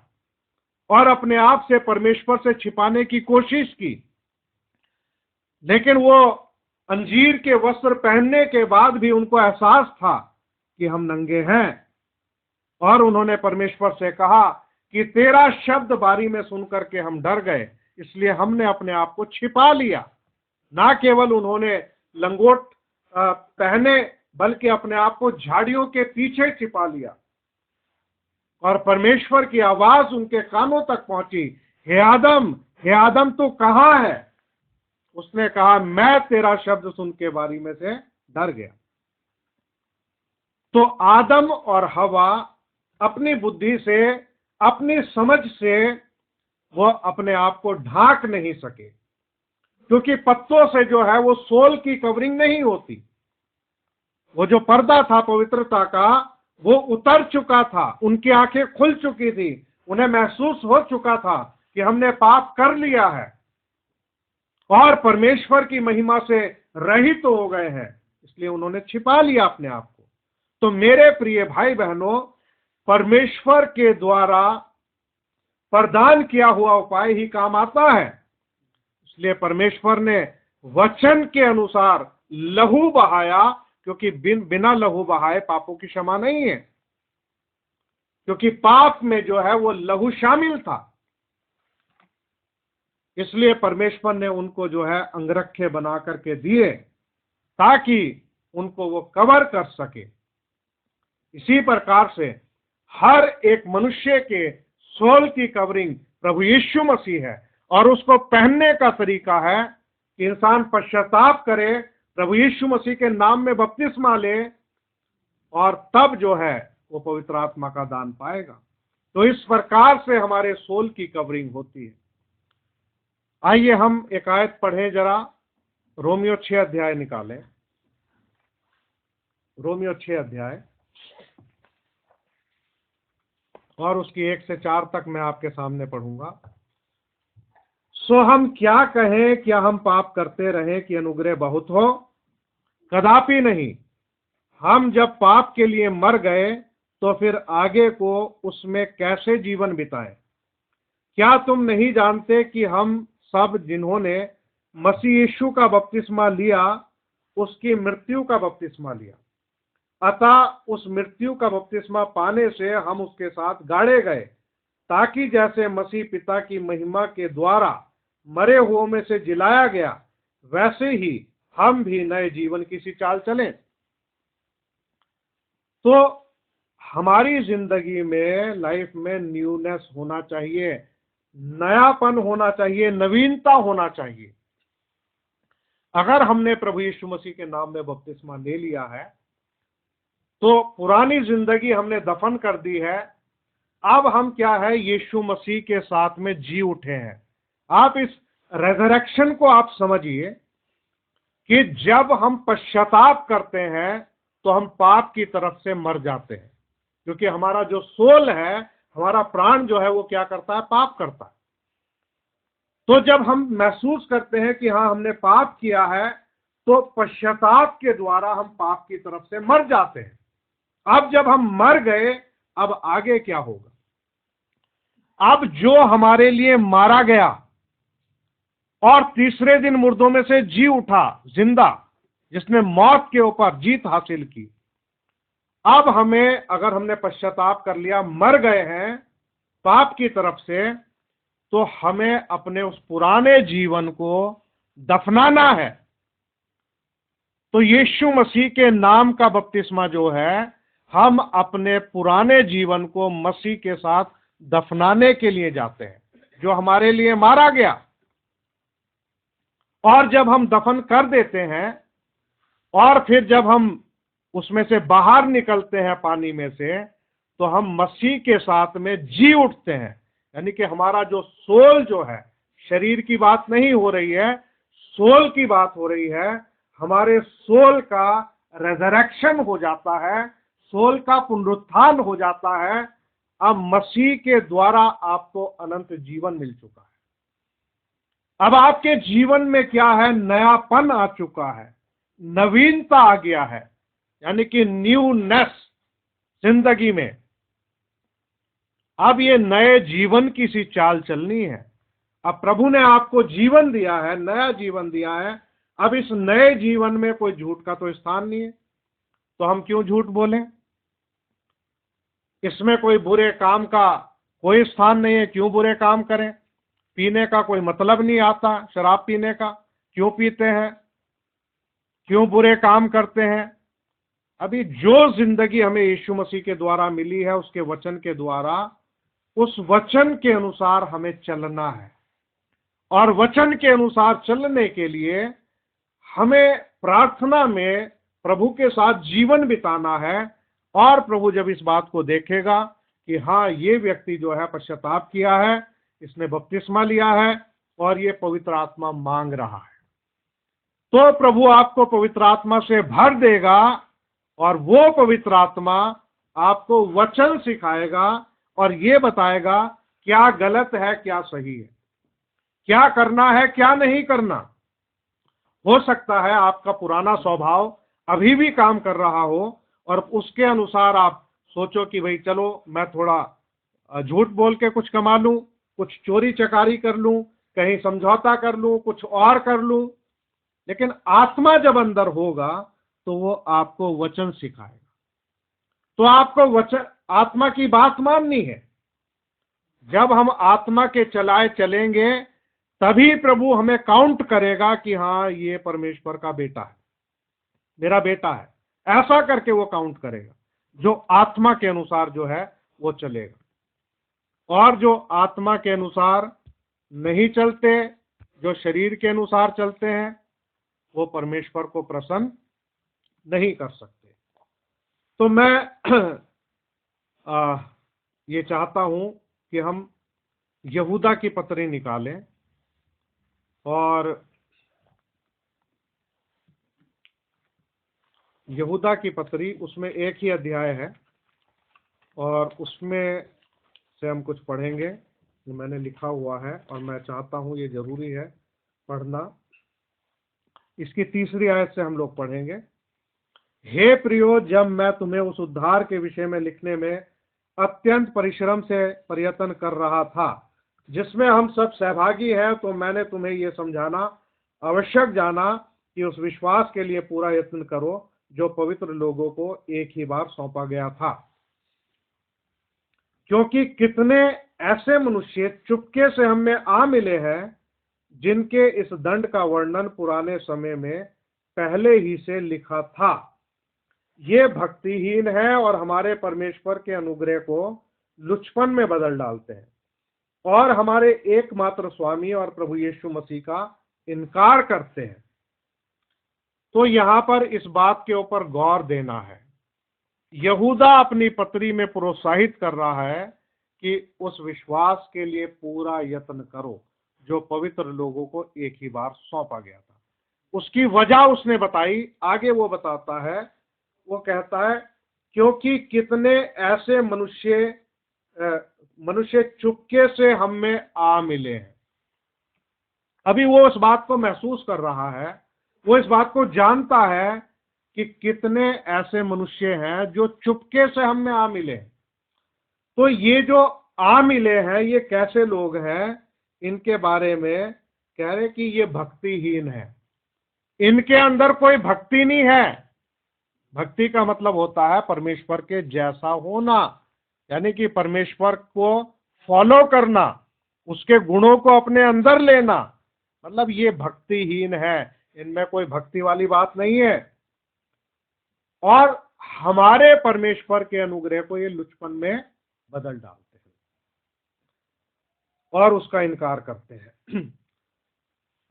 और अपने आप से परमेश्वर से छिपाने की कोशिश की, लेकिन वो अंजीर के वस्त्र पहनने के बाद भी उनको एहसास था कि हम नंगे हैं, और उन्होंने परमेश्वर से कहा कि तेरा शब्द बारी में सुनकर के हम डर गए, इसलिए हमने अपने आप को छिपा लिया। ना केवल उन्होंने लंगोट पहने, बल्कि अपने आप को झाड़ियों के पीछे छिपा लिया, और परमेश्वर की आवाज उनके कानों तक पहुंची, हे आदम तू कहां है? उसने कहा, मैं तेरा शब्द सुन के बारी में से डर गया। तो आदम और हवा अपनी बुद्धि से, अपनी समझ से वो अपने आप को ढांक नहीं सके, क्योंकि पत्तों से जो है वो सोल की कवरिंग नहीं होती। वो जो पर्दा था पवित्रता का वो उतर चुका था, उनकी आंखें खुल चुकी थी, उन्हें महसूस हो चुका था कि हमने पाप कर लिया है और परमेश्वर की महिमा से रहित हो गए हैं, इसलिए उन्होंने छिपा लिया अपने आप को। तो मेरे प्रिय भाई बहनों, परमेश्वर के द्वारा प्रदान किया हुआ उपाय ही काम आता है। इसलिए परमेश्वर ने वचन के अनुसार लहू बहाया, क्योंकि बिना लहू बहाए पापों की क्षमा नहीं है। क्योंकि पाप में जो है वो लहू शामिल था। इसलिए परमेश्वर ने उनको जो है अंगरखे बना करके दिए ताकि उनको वो कवर कर सके। इसी प्रकार से हर एक मनुष्य के सोल की कवरिंग प्रभु यीशु मसीह है, और उसको पहनने का तरीका है कि इंसान पश्चाताप करे, प्रभु यीशु मसीह के नाम में बपतिस्मा ले, और तब जो है वो पवित्र आत्मा का दान पाएगा। तो इस प्रकार से हमारे सोल की कवरिंग होती है। आइए हम एक आयत पढ़ें जरा, रोमियो 6 अध्याय निकालें। रोमियो 6 अध्याय और उसकी 1 से 4 तक मैं आपके सामने पढ़ूंगा। सो हम क्या कहें, क्या हम पाप करते रहें कि अनुग्रह बहुत हो? कदापि नहीं। हम जब पाप के लिए मर गए तो फिर आगे को उसमें कैसे जीवन बिताएं? क्या तुम नहीं जानते कि हम सब जिन्होंने मसीह यीशु का बपतिस्मा लिया उसकी मृत्यु का बपतिस्मा लिया, अतः उस मृत्यु का बपतिस्मा पाने से हम उसके साथ गाड़े गए, ताकि जैसे मसीह पिता की महिमा के द्वारा मरे हुओं में से जिलाया गया, वैसे ही हम भी नए जीवन की सी चाल चलें। तो हमारी जिंदगी में, लाइफ में न्यूनेस होना चाहिए, नयापन होना चाहिए, नवीनता होना चाहिए। अगर हमने प्रभु यीशु मसीह के नाम में बपतिस्मा ले लिया है तो पुरानी जिंदगी हमने दफन कर दी है। अब हम क्या है, यीशु मसीह के साथ में जी उठे हैं। आप इस रेजरेक्शन को आप समझिए कि जब हम पश्चाताप करते हैं तो हम पाप की तरफ से मर जाते हैं, क्योंकि हमारा जो सोल है, हमारा प्राण जो है वो क्या करता है, पाप करता है। तो जब हम महसूस करते हैं कि हाँ हमने पाप किया है, तो पश्चाताप के द्वारा हम पाप की तरफ से मर जाते हैं। अब जब हम मर गए, अब आगे क्या होगा? अब जो हमारे लिए मारा गया और तीसरे दिन मुर्दों में से जी उठा जिंदा, जिसने मौत के ऊपर जीत हासिल की, अब हमें, अगर हमने पश्चाताप कर लिया, मर गए हैं पाप की तरफ से, तो हमें अपने उस पुराने जीवन को दफनाना है। तो यीशु मसीह के नाम का बपतिस्मा जो है, हम अपने पुराने जीवन को मसीह के साथ दफनाने के लिए जाते हैं, जो हमारे लिए मारा गया। और जब हम दफन कर देते हैं और फिर जब हम उसमें से बाहर निकलते हैं पानी में से, तो हम मसीह के साथ में जी उठते हैं। यानी कि हमारा जो सोल जो है, शरीर की बात नहीं हो रही है, सोल की बात हो रही है। हमारे सोल का रेजरेक्शन हो जाता है, सोल का पुनरुत्थान हो जाता है। अब मसीह के द्वारा आपको अनंत जीवन मिल चुका है। अब आपके जीवन में क्या है, नयापन आ चुका है, नवीनता आ गया है, यानी कि न्यूनेस जिंदगी में। अब ये नए जीवन की सी चाल चलनी है। अब प्रभु ने आपको जीवन दिया है, नया जीवन दिया है। अब इस नए जीवन में कोई झूठ का तो स्थान नहीं है, तो हम क्यों झूठ बोलें? इसमें कोई बुरे काम का कोई स्थान नहीं है, क्यों बुरे काम करें? पीने का कोई मतलब नहीं आता, शराब पीने का क्यों पीते हैं, क्यों बुरे काम करते हैं? अभी जो जिंदगी हमें यीशु मसीह के द्वारा मिली है, उसके वचन के द्वारा, उस वचन के अनुसार हमें चलना है। और वचन के अनुसार चलने के लिए हमें प्रार्थना में प्रभु के साथ जीवन बिताना है। और प्रभु जब इस बात को देखेगा कि हाँ, ये व्यक्ति जो है पश्चाताप किया है, इसने बपतिस्मा लिया है और ये पवित्र आत्मा मांग रहा है, तो प्रभु आपको पवित्र आत्मा से भर देगा। और वो पवित्र आत्मा आपको वचन सिखाएगा और ये बताएगा क्या गलत है, क्या सही है, क्या करना है, क्या नहीं करना। हो सकता है आपका पुराना स्वभाव अभी भी काम कर रहा हो और उसके अनुसार आप सोचो कि भाई चलो मैं थोड़ा झूठ बोल के कुछ कमा लूं, कुछ चोरी चकारी कर लूं, कहीं समझौता कर लूं, कुछ और कर लूं। लेकिन आत्मा जब अंदर होगा तो वो आपको वचन सिखाएगा। तो आपको वचन, आत्मा की बात माननी है। जब हम आत्मा के चलाए चलेंगे तभी प्रभु हमें काउंट करेगा कि हाँ, ये परमेश्वर का बेटा है, मेरा बेटा है। ऐसा करके वो काउंट करेगा जो आत्मा के अनुसार जो है वो चलेगा। और जो आत्मा के अनुसार नहीं चलते, जो शरीर के अनुसार चलते हैं, वो परमेश्वर को प्रसन्न नहीं कर सकते। तो मैं ये चाहता हूं कि हम यहूदा की पत्री निकालें, और यहूदा की पत्री, उसमें एक ही अध्याय है और उसमें से हम कुछ पढ़ेंगे जो मैंने लिखा हुआ है, और मैं चाहता हूं, ये जरूरी है पढ़ना। इसकी 3री आयत से हम लोग पढ़ेंगे। हे प्रियो, जब मैं तुम्हें उस उद्धार के विषय में लिखने में अत्यंत परिश्रम से प्रयत्न कर रहा था जिसमें हम सब सहभागी हैं, तो मैंने तुम्हें यह समझाना आवश्यक जाना कि उस विश्वास के लिए पूरा यत्न करो जो पवित्र लोगों को एक ही बार सौंपा गया था। क्योंकि कितने ऐसे मनुष्य चुपके से हम में आ मिले हैं जिनके इस दंड का वर्णन पुराने समय में पहले ही से लिखा था। ये भक्तिहीन है और हमारे परमेश्वर के अनुग्रह को लुचपन में बदल डालते हैं और हमारे एकमात्र स्वामी और प्रभु यीशु मसीह का इनकार करते हैं। तो यहां पर इस बात के ऊपर गौर देना है। यहूदा अपनी पत्री में प्रोत्साहित कर रहा है कि उस विश्वास के लिए पूरा यत्न करो जो पवित्र लोगों को एक ही बार सौंपा गया था। उसकी वजह उसने बताई, आगे वो बताता है, वो कहता है क्योंकि कितने ऐसे मनुष्य चुपके से हम में आ मिले हैं। अभी वो उस बात को महसूस कर रहा है, वो इस बात को जानता है कि कितने ऐसे मनुष्य हैं जो चुपके से हम में आ मिले हैं। तो ये जो आ मिले हैं, ये कैसे लोग हैं, इनके बारे में कह रहे कि ये भक्तिहीन है। इनके अंदर कोई भक्ति नहीं है। भक्ति का मतलब होता है परमेश्वर के जैसा होना, यानी कि परमेश्वर को फॉलो करना, उसके गुणों को अपने अंदर लेना। मतलब ये भक्तिहीन है, इनमें कोई भक्ति वाली बात नहीं है। और हमारे परमेश्वर के अनुग्रह को ये लुचपन में बदल डालते हैं और उसका इनकार करते हैं।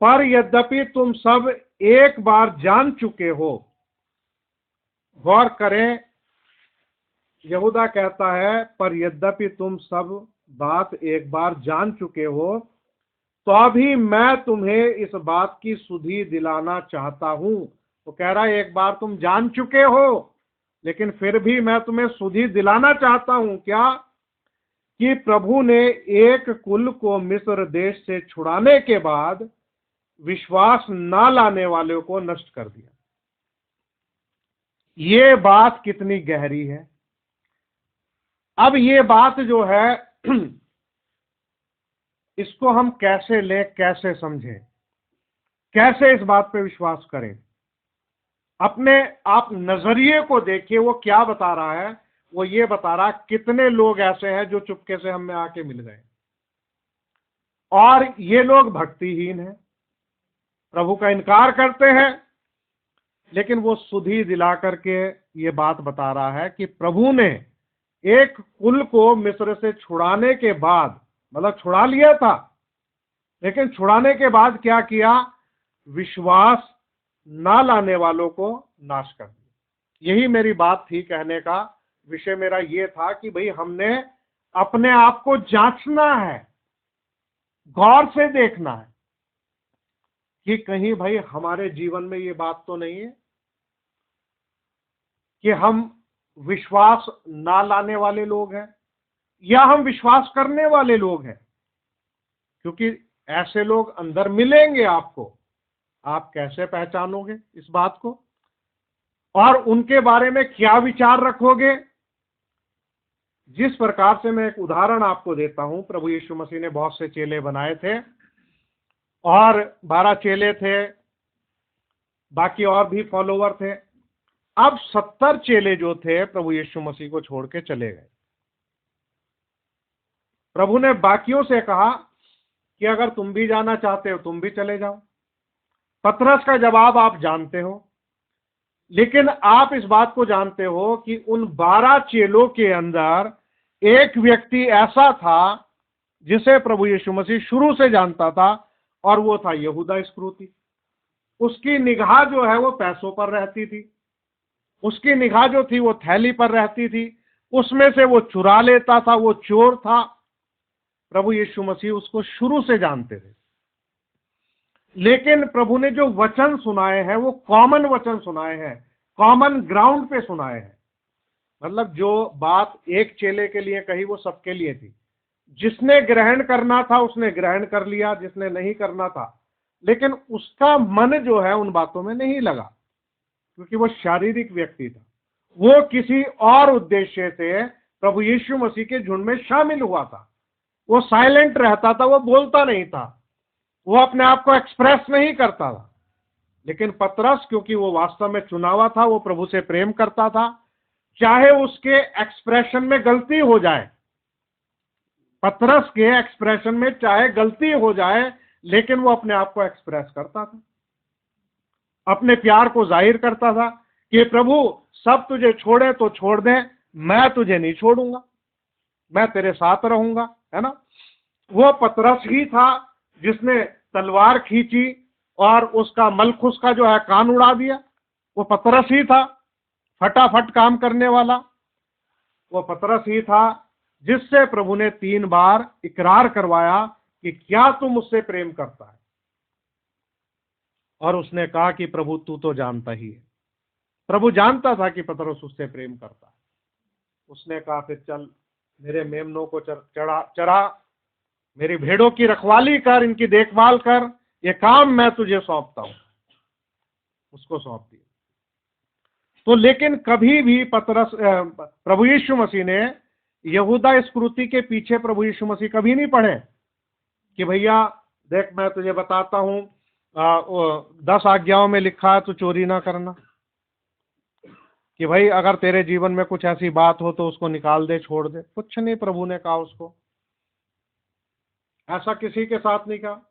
पर यद्यपि तुम सब एक बार जान चुके हो, गौर करें, यहूदा कहता है पर यद्यपि तुम सब बात एक बार जान चुके हो, तो अभी मैं तुम्हें इस बात की सुधि दिलाना चाहता हूं। वो कह रहा है एक बार तुम जान चुके हो, लेकिन फिर भी मैं तुम्हें सुधि दिलाना चाहता हूं। क्या? कि प्रभु ने एक कुल को मिस्र देश से छुड़ाने के बाद विश्वास न लाने वालों को नष्ट कर दिया। ये बात कितनी गहरी है। अब ये बात जो है इसको हम कैसे लें, कैसे समझें, कैसे इस बात पे विश्वास करें? अपने आप नजरिए को देखिए, वो क्या बता रहा है। वो ये बता रहा कितने लोग ऐसे हैं जो चुपके से हम में आके मिल गए, और ये लोग भक्तिहीन हैं, प्रभु का इनकार करते हैं। लेकिन वो सुधि दिला करके ये बात बता रहा है कि प्रभु ने एक कुल को मिस्र से छुड़ाने के बाद, मतलब छुड़ा लिया था, लेकिन छुड़ाने के बाद क्या किया? विश्वास ना लाने वालों को नाश कर दिया। यही मेरी बात थी, कहने का विषय मेरा ये था कि भाई हमने अपने आप को जांचना है, गौर से देखना है कि कहीं भाई हमारे जीवन में ये बात तो नहीं है कि हम विश्वास ना लाने वाले लोग हैं या हम विश्वास करने वाले लोग हैं। क्योंकि ऐसे लोग अंदर मिलेंगे आपको, आप कैसे पहचानोगे इस बात को, और उनके बारे में क्या विचार रखोगे? जिस प्रकार से, मैं एक उदाहरण आपको देता हूं। प्रभु यीशु मसीह ने बहुत से चेले बनाए थे, और 12 चेले थे, बाकी और भी फॉलोवर थे। अब 70 चेले जो थे प्रभु यीशु मसीह को छोड़ के चले गए। प्रभु ने बाकियों से कहा कि अगर तुम भी जाना चाहते हो तुम भी चले जाओ। पतरस का जवाब आप जानते हो, लेकिन आप इस बात को जानते हो कि उन 12 चेलों के अंदर एक व्यक्ति ऐसा था जिसे प्रभु यीशु मसीह शुरू से जानता था, और वो था यहूदा इस्करियोती। उसकी निगाह जो है वो पैसों पर रहती थी, उसकी निगाह जो थी वो थैली पर रहती थी, उसमें से वो चुरा लेता था, वो चोर था। प्रभु यीशु मसीह उसको शुरू से जानते थे, लेकिन प्रभु ने जो वचन सुनाए हैं वो कॉमन वचन सुनाए हैं, कॉमन ग्राउंड पे सुनाए हैं। मतलब जो बात एक चेले के लिए कही वो सबके लिए थी। जिसने ग्रहण करना था उसने ग्रहण कर लिया, जिसने नहीं करना था, लेकिन उसका मन जो है उन बातों में नहीं लगा, क्योंकि वो शारीरिक व्यक्ति था। वो किसी और उद्देश्य से प्रभु यीशु मसीह के झुंड में शामिल हुआ था। वो साइलेंट रहता था, वो बोलता नहीं था, वो अपने आप को एक्सप्रेस नहीं करता था। लेकिन पतरस, क्योंकि वो वास्तव में चुनावा था, वो प्रभु से प्रेम करता था, चाहे उसके एक्सप्रेशन में गलती हो जाए, पतरस के एक्सप्रेशन में चाहे गलती हो जाए, लेकिन वो अपने आप को एक्सप्रेस करता था, अपने प्यार को जाहिर करता था कि प्रभु सब तुझे छोड़े तो छोड़ दे, मैं तुझे नहीं छोड़ूंगा, मैं तेरे साथ रहूंगा, है ना। वो पतरस ही था जिसने तलवार खींची और उसका मलखुस का जो है कान उड़ा दिया। वो पतरस ही था, फटाफट काम करने वाला। वो पतरस ही था जिससे प्रभु ने 3 बार इकरार करवाया कि क्या तू मुझसे प्रेम करता है, और उसने कहा कि प्रभु तू तो जानता ही है। प्रभु जानता था कि पतरस उससे प्रेम करता है। उसने कहा फिर चल मेरे मेमनों को चरा, मेरी भेड़ों की रखवाली कर, इनकी देखभाल कर, ये काम मैं तुझे सौंपता हूं। उसको सौंप दिया। तो लेकिन कभी भी प्रभु यीशु मसीह ने यहूदा इस्करियोती के पीछे प्रभु यीशु मसीह कभी नहीं पड़े कि भैया देख मैं तुझे बताता हूं 10 आज्ञाओं में लिखा है तू चोरी ना करना, कि भाई अगर तेरे जीवन में कुछ ऐसी बात हो तो उसको निकाल दे, छोड़ दे। कुछ नहीं प्रभु ने कहा उसको, ऐसा किसी के साथ नहीं कहा।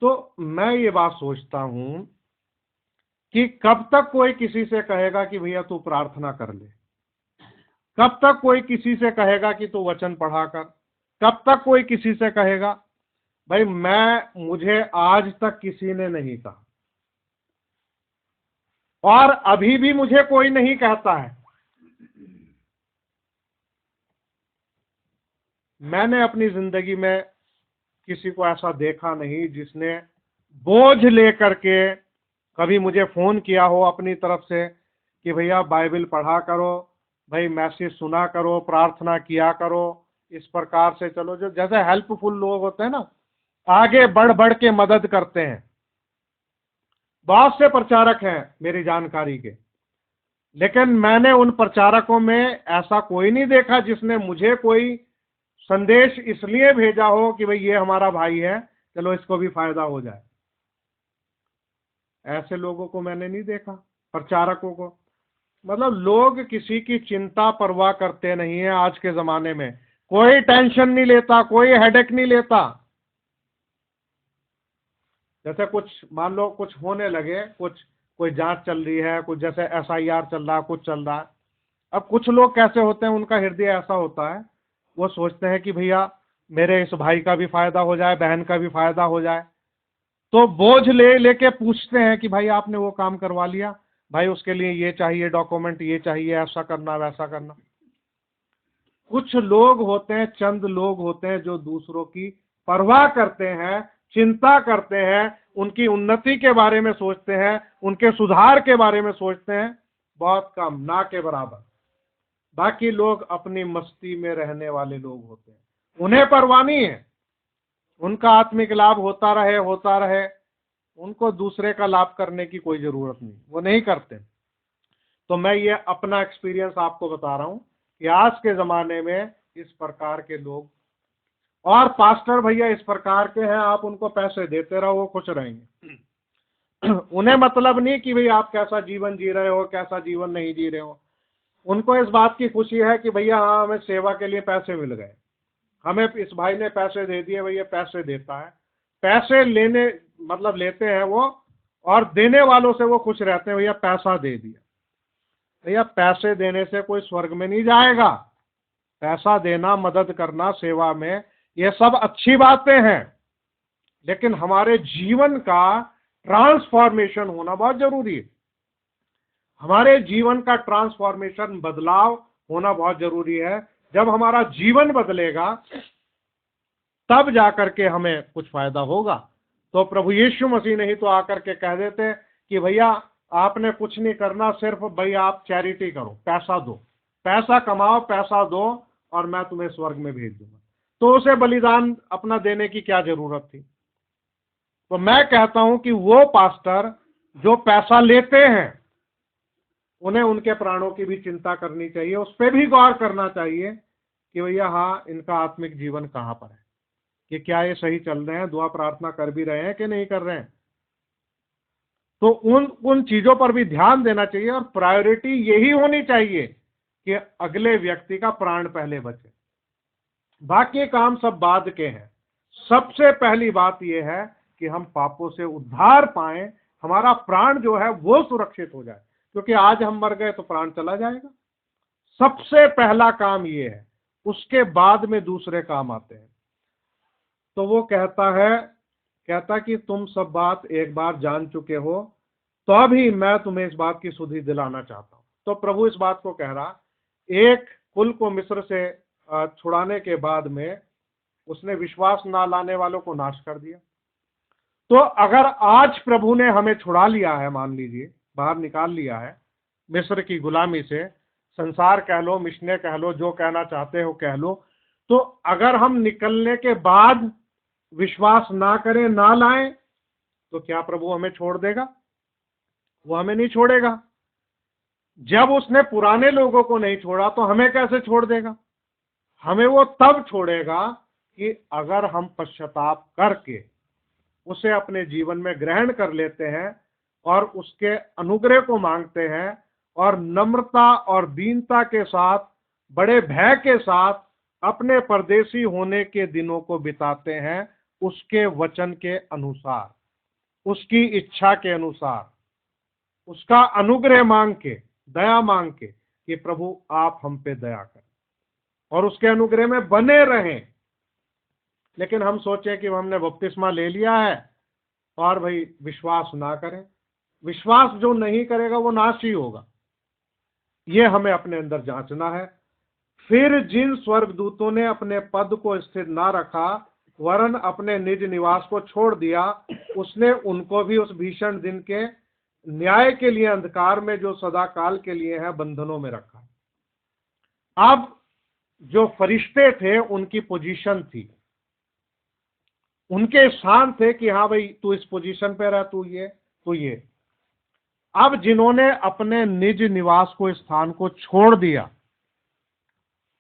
तो मैं ये बात सोचता हूं कि कब तक कोई किसी से कहेगा कि भैया तू प्रार्थना कर ले, कब तक कोई किसी से कहेगा कि तू वचन पढ़ा कर, कब तक कोई किसी से कहेगा। भाई मुझे आज तक किसी ने नहीं कहा, और अभी भी मुझे कोई नहीं कहता है। मैंने अपनी जिंदगी में किसी को ऐसा देखा नहीं जिसने बोझ लेकर के कभी मुझे फोन किया हो अपनी तरफ से कि भैया बाइबल पढ़ा करो, भाई मैसेज सुना करो, प्रार्थना किया करो, इस प्रकार से चलो। जो जैसे हेल्पफुल लोग होते हैं ना, आगे बढ़ बढ़ के मदद करते हैं। बहुत से प्रचारक हैं मेरी जानकारी के, लेकिन मैंने उन प्रचारकों में ऐसा कोई नहीं देखा जिसने मुझे कोई संदेश इसलिए भेजा हो कि भाई ये हमारा भाई है, चलो इसको भी फायदा हो जाए। ऐसे लोगों को मैंने नहीं देखा, प्रचारकों को। मतलब लोग किसी की चिंता परवाह करते नहीं है आज के जमाने में। कोई टेंशन नहीं लेता, कोई हेडेक नहीं लेता। जैसे कुछ मान लो कुछ होने लगे, कोई जांच चल रही है, कुछ जैसे SIR चल रहा है, कुछ चल रहा है। अब कुछ लोग कैसे होते हैं, उनका हृदय ऐसा होता है, वो सोचते हैं कि भैया मेरे इस भाई का भी फायदा हो जाए, बहन का भी फायदा हो जाए। तो बोझ लेके पूछते हैं कि भाई आपने वो काम करवा लिया, भाई उसके लिए ये चाहिए डॉक्यूमेंट, ये चाहिए, ऐसा करना वैसा करना। कुछ लोग होते हैं, चंद लोग होते हैं जो दूसरों की परवाह करते हैं, चिंता करते हैं, उनकी उन्नति के बारे में सोचते हैं, उनके सुधार के बारे में सोचते हैं। बहुत कम, ना के बराबर। बाकी लोग अपनी मस्ती में रहने वाले लोग होते हैं, उन्हें परवाह नहीं है, उनका आत्मिक लाभ होता रहे, उनको दूसरे का लाभ करने की कोई जरूरत नहीं, वो नहीं करते। तो मैं ये अपना एक्सपीरियंस आपको बता रहा हूं कि आज के जमाने में इस प्रकार के लोग, और पास्टर भैया इस प्रकार के हैं, आप उनको पैसे देते रहो वो खुश रहेंगे। उन्हें मतलब नहीं कि भाई आप कैसा जीवन जी रहे हो, कैसा जीवन नहीं जी रहे हो। उनको इस बात की खुशी है कि भैया हाँ हमें सेवा के लिए पैसे मिल गए, हमें इस भाई ने पैसे दे दिए, भैया पैसे देता है, पैसे लेने मतलब लेते हैं वो, और देने वालों से वो खुश रहते हैं, भैया पैसा दे दिया। भैया पैसे देने से कोई स्वर्ग में नहीं जाएगा। पैसा देना, मदद करना, सेवा में, ये सब अच्छी बातें हैं, लेकिन हमारे जीवन का ट्रांसफॉर्मेशन होना बहुत जरूरी है। हमारे जीवन का ट्रांसफॉर्मेशन, बदलाव होना बहुत जरूरी है। जब हमारा जीवन बदलेगा तब जाकर के हमें कुछ फायदा होगा। तो प्रभु यीशु मसीह ने ही तो आकर के कह देते कि भैया आपने कुछ नहीं करना, सिर्फ भैया आप चैरिटी करो, पैसा दो, पैसा कमाओ, पैसा दो, और मैं तुम्हें स्वर्ग में भेज दूंगा। तो उसे बलिदान अपना देने की क्या जरूरत थी? तो मैं कहता हूं कि वो पास्टर जो पैसा लेते हैं, उन्हें उनके प्राणों की भी चिंता करनी चाहिए, उस पर भी गौर करना चाहिए कि भैया हाँ, इनका आत्मिक जीवन कहां पर है, कि क्या ये सही चल रहे हैं, दुआ प्रार्थना कर भी रहे हैं कि नहीं कर रहे हैं। तो उन चीजों पर भी ध्यान देना चाहिए, और प्रायोरिटी यही होनी चाहिए कि अगले व्यक्ति का प्राण पहले बचे, बाकी काम सब बाद के हैं। सबसे पहली बात यह है कि हम पापों से उद्धार पाएं, हमारा प्राण जो है वो सुरक्षित हो जाए, क्योंकि आज हम मर गए तो प्राण चला जाएगा। सबसे पहला काम ये है, उसके बाद में दूसरे काम आते हैं। तो वो कहता कि तुम सब बात एक बार जान चुके हो, तो अभी मैं तुम्हें इस बात की सुधि दिलाना चाहता हूं। तो प्रभु इस बात को कह रहा, एक कुल को मिस्र से छुड़ाने के बाद में उसने विश्वास ना लाने वालों को नाश कर दिया। तो अगर आज प्रभु ने हमें छुड़ा लिया है, मान लीजिए बाहर निकाल लिया है मिस्र की गुलामी से, संसार कह लो, मिशने कह लो, जो कहना चाहते हो कह लो, तो अगर हम निकलने के बाद विश्वास ना करें, ना लाएं, तो क्या प्रभु हमें छोड़ देगा? वो हमें नहीं छोड़ेगा। जब उसने पुराने लोगों को नहीं छोड़ा तो हमें कैसे छोड़ देगा? हमें वो तब छोड़ेगा कि अगर हम पश्चाताप करके उसे अपने जीवन में ग्रहण कर लेते हैं और उसके अनुग्रह को मांगते हैं, और नम्रता और दीनता के साथ, बड़े भय के साथ अपने परदेसी होने के दिनों को बिताते हैं, उसके वचन के अनुसार, उसकी इच्छा के अनुसार, उसका अनुग्रह मांग के, दया मांग के कि प्रभु आप हम पे दया करें, और उसके अनुग्रह में बने रहें। लेकिन हम सोचें कि हमने बपतिस्मा ले लिया है और भाई विश्वास ना करें। विश्वास जो नहीं करेगा वो नाश ही होगा। ये हमें अपने अंदर जांचना है। फिर जिन स्वर्गदूतों ने अपने पद को स्थिर ना रखा, वरन अपने निज निवास को छोड़ दिया, उसने उनको भी उस भीषण दिन के न्याय के लिए अंधकार में, जो सदा काल के लिए है, बंधनों में रखा। अब जो फरिश्ते थे उनकी पोजीशन थी, उनके स्थान थे कि हाँ भाई तू इस पोजीशन पे रह, तू ये। अब जिन्होंने अपने निज निवास को, स्थान को छोड़ दिया,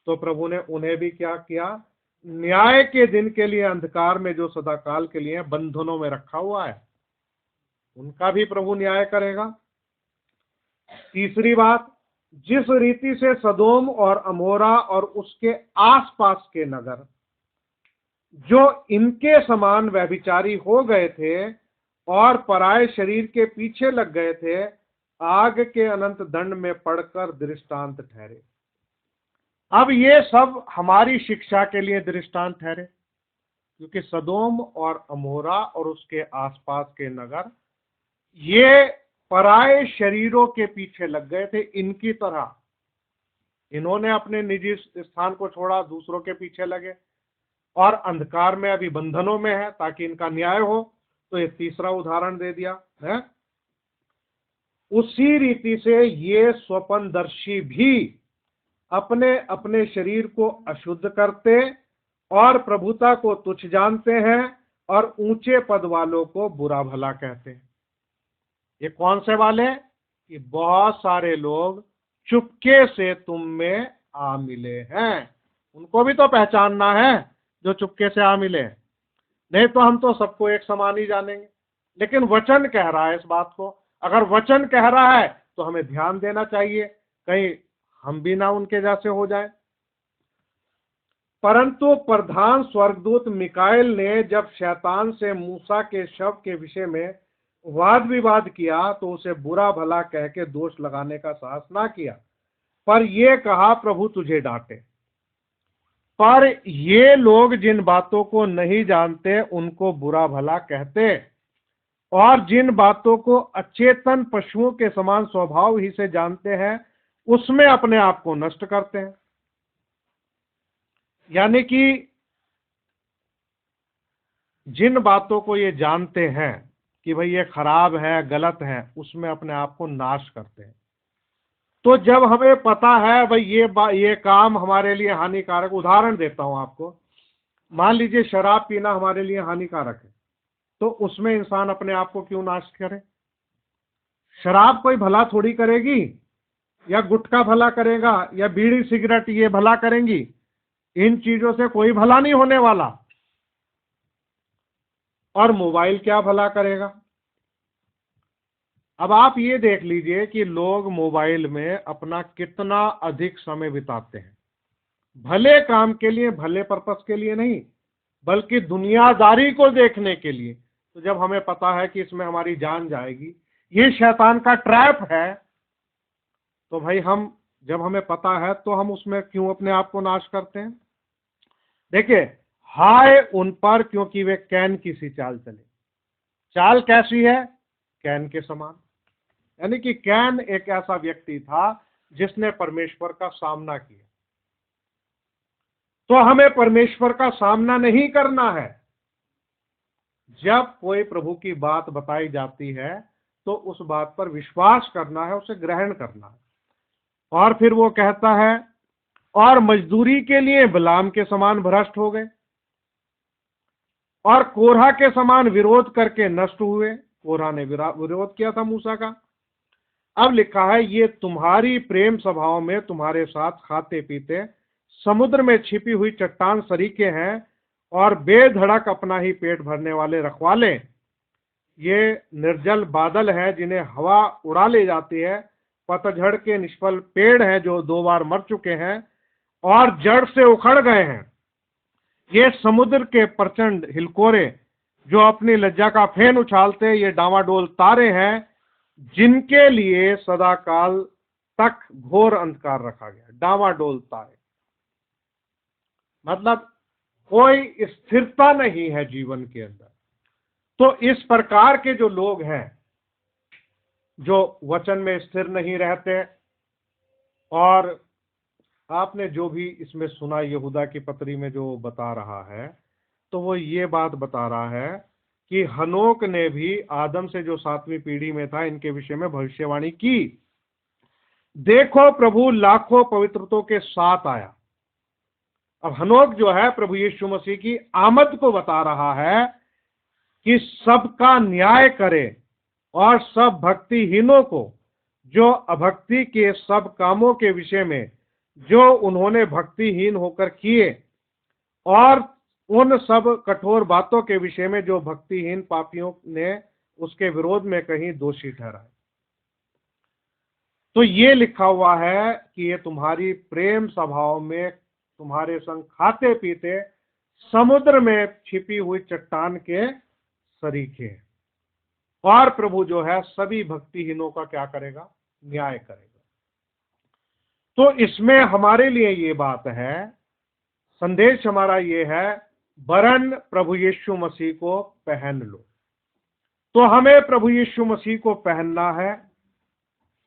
तो प्रभु ने उन्हें भी क्या किया? न्याय के दिन के लिए अंधकार में, जो सदा काल के लिए बंधनों में रखा हुआ है, उनका भी प्रभु न्याय करेगा। तीसरी बात, जिस रीति से सदोम और अमोरा और उसके आसपास के नगर, जो इनके समान व्यभिचारी हो गए थे और पराये शरीर के पीछे लग गए थे, आग के अनंत दंड में पड़कर दृष्टांत ठहरे। अब ये सब हमारी शिक्षा के लिए दृष्टांत ठहरे, क्योंकि सदोम और अमोरा और उसके आसपास के नगर, ये पराये शरीरों के पीछे लग गए थे। इनकी तरह इन्होंने अपने निजी स्थान को छोड़ा, दूसरों के पीछे लगे, और अंधकार में अभी बंधनों में है ताकि इनका न्याय हो। तो ये तीसरा उदाहरण दे दिया है। उसी रीति से ये स्वप्नदर्शी भी अपने अपने शरीर को अशुद्ध करते और प्रभुता को तुच्छ जानते हैं और ऊंचे पद वालों को बुरा भला कहते हैं। ये कौन से वाले? कि बहुत सारे लोग चुपके से तुम में आ मिले हैं। उनको भी तो पहचानना है जो चुपके से आ मिले, नहीं तो हम तो सबको एक समान ही जानेंगे। लेकिन वचन कह रहा है इस बात को। अगर वचन कह रहा है तो हमें ध्यान देना चाहिए, कहीं हम भी ना उनके जैसे हो जाए। परंतु प्रधान स्वर्गदूत मिकाएल ने जब शैतान से मूसा के शव के विषय में वाद विवाद किया तो उसे बुरा भला कह के दोष लगाने का साहस ना किया, पर यह कहा, प्रभु तुझे डांटे। पर ये लोग जिन बातों को नहीं जानते उनको बुरा भला कहते, और जिन बातों को अचेतन पशुओं के समान स्वभाव ही से जानते हैं उसमें अपने आप को नष्ट करते हैं। यानी कि जिन बातों को ये जानते हैं कि भाई ये खराब है, गलत है, उसमें अपने आप को नाश करते हैं। तो जब हमें पता है भाई ये काम हमारे लिए हानिकारक, उदाहरण देता हूं आपको, मान लीजिए शराब पीना हमारे लिए हानिकारक है, तो उसमें इंसान अपने आप को क्यों नाश करे? शराब कोई भला थोड़ी करेगी, या गुटखा भला करेगा, या बीड़ी सिगरेट ये भला करेंगी? इन चीजों से कोई भला नहीं होने वाला। और मोबाइल क्या भला करेगा? अब आप ये देख लीजिए कि लोग मोबाइल में अपना कितना अधिक समय बिताते हैं, भले काम के लिए, भले पर्पस के लिए नहीं, बल्कि दुनियादारी को देखने के लिए। तो जब हमें पता है कि इसमें हमारी जान जाएगी, ये शैतान का ट्रैप है, तो भाई जब हमें पता है तो हम उसमें क्यों अपने आप को नाश करते हैं? देखिए, हाय उन पर क्योंकि वे कैन की सी चाल चले। चाल कैसी है? कैन के समान। यानी कि कैन एक ऐसा व्यक्ति था जिसने परमेश्वर का सामना किया। तो हमें परमेश्वर का सामना नहीं करना है। जब कोई प्रभु की बात बताई जाती है तो उस बात पर विश्वास करना है, उसे ग्रहण करना है। और फिर वो कहता है, और मजदूरी के लिए बिलाम के समान भ्रष्ट हो गए और कोरहा के समान विरोध करके नष्ट हुए। कोरहा ने विरोध किया था मूसा का। अब लिखा है, ये तुम्हारी प्रेम सभाओं में तुम्हारे साथ खाते पीते समुद्र में छिपी हुई चट्टान सरीखे हैं और बेधड़क अपना ही पेट भरने वाले रखवाले। ये निर्जल बादल है जिन्हें हवा उड़ा ले जाती है, पतझड़ के निष्फल पेड़ हैं जो 2 बार मर चुके हैं और जड़ से उखड़ गए हैं। ये समुद्र के प्रचंड हिलकोरे जो अपनी लज्जा का फेन उछालते, ये डावाडोल तारे हैं जिनके लिए सदाकाल तक घोर अंधकार रखा गया। डावाडोल तारे मतलब कोई स्थिरता नहीं है जीवन के अंदर। तो इस प्रकार के जो लोग हैं जो वचन में स्थिर नहीं रहते, और आपने जो भी इसमें सुना यहूदा की पत्री में जो बता रहा है, तो वो ये बात बता रहा है कि हनोक ने भी आदम से जो 7वीं पीढ़ी में था इनके विषय में भविष्यवाणी की। देखो प्रभु लाखों पवित्रतों के साथ आया। अब हनोक जो है प्रभु यीशु मसीह की आमद को बता रहा है कि सबका न्याय करे और सब भक्तिहीनों को जो अभक्ति के सब कामों के विषय में जो उन्होंने भक्तिहीन होकर किए, और उन सब कठोर बातों के विषय में जो भक्तिहीन पापियों ने उसके विरोध में कहीं दोषी ठहराए। तो ये लिखा हुआ है कि ये तुम्हारी प्रेम सभाओं में तुम्हारे संग खाते पीते समुद्र में छिपी हुई चट्टान के सरीखे हैं। और प्रभु जो है सभी भक्तिहीनों का क्या करेगा? न्याय करेगा। तो इसमें हमारे लिए ये बात है, संदेश हमारा ये है, वरन प्रभु यीशु मसीह को पहन लो। तो हमें प्रभु यीशु मसीह को पहनना है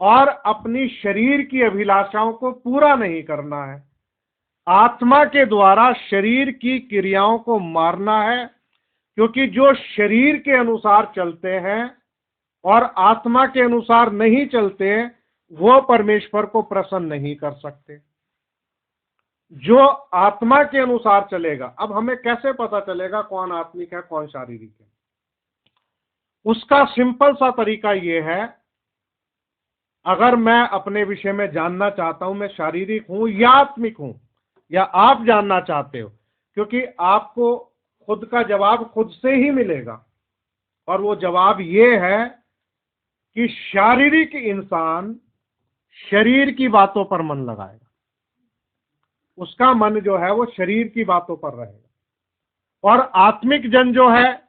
और अपनी शरीर की अभिलाषाओं को पूरा नहीं करना है। आत्मा के द्वारा शरीर की क्रियाओं को मारना है, क्योंकि जो शरीर के अनुसार चलते हैं और आत्मा के अनुसार नहीं चलते, वो परमेश्वर को प्रसन्न नहीं कर सकते। जो आत्मा के अनुसार चलेगा, अब हमें कैसे पता चलेगा कौन आत्मिक है कौन शारीरिक है? उसका सिंपल सा तरीका यह है, अगर मैं अपने विषय में जानना चाहता हूं मैं शारीरिक हूं या आत्मिक हूं, या आप जानना चाहते हो, क्योंकि आपको खुद का जवाब खुद से ही मिलेगा। और वो जवाब ये है कि शारीरिक इंसान शरीर की बातों पर मन लगाएगा। उसका मन जो है वो शरीर की बातों पर रहेगा, और आत्मिक जन जो है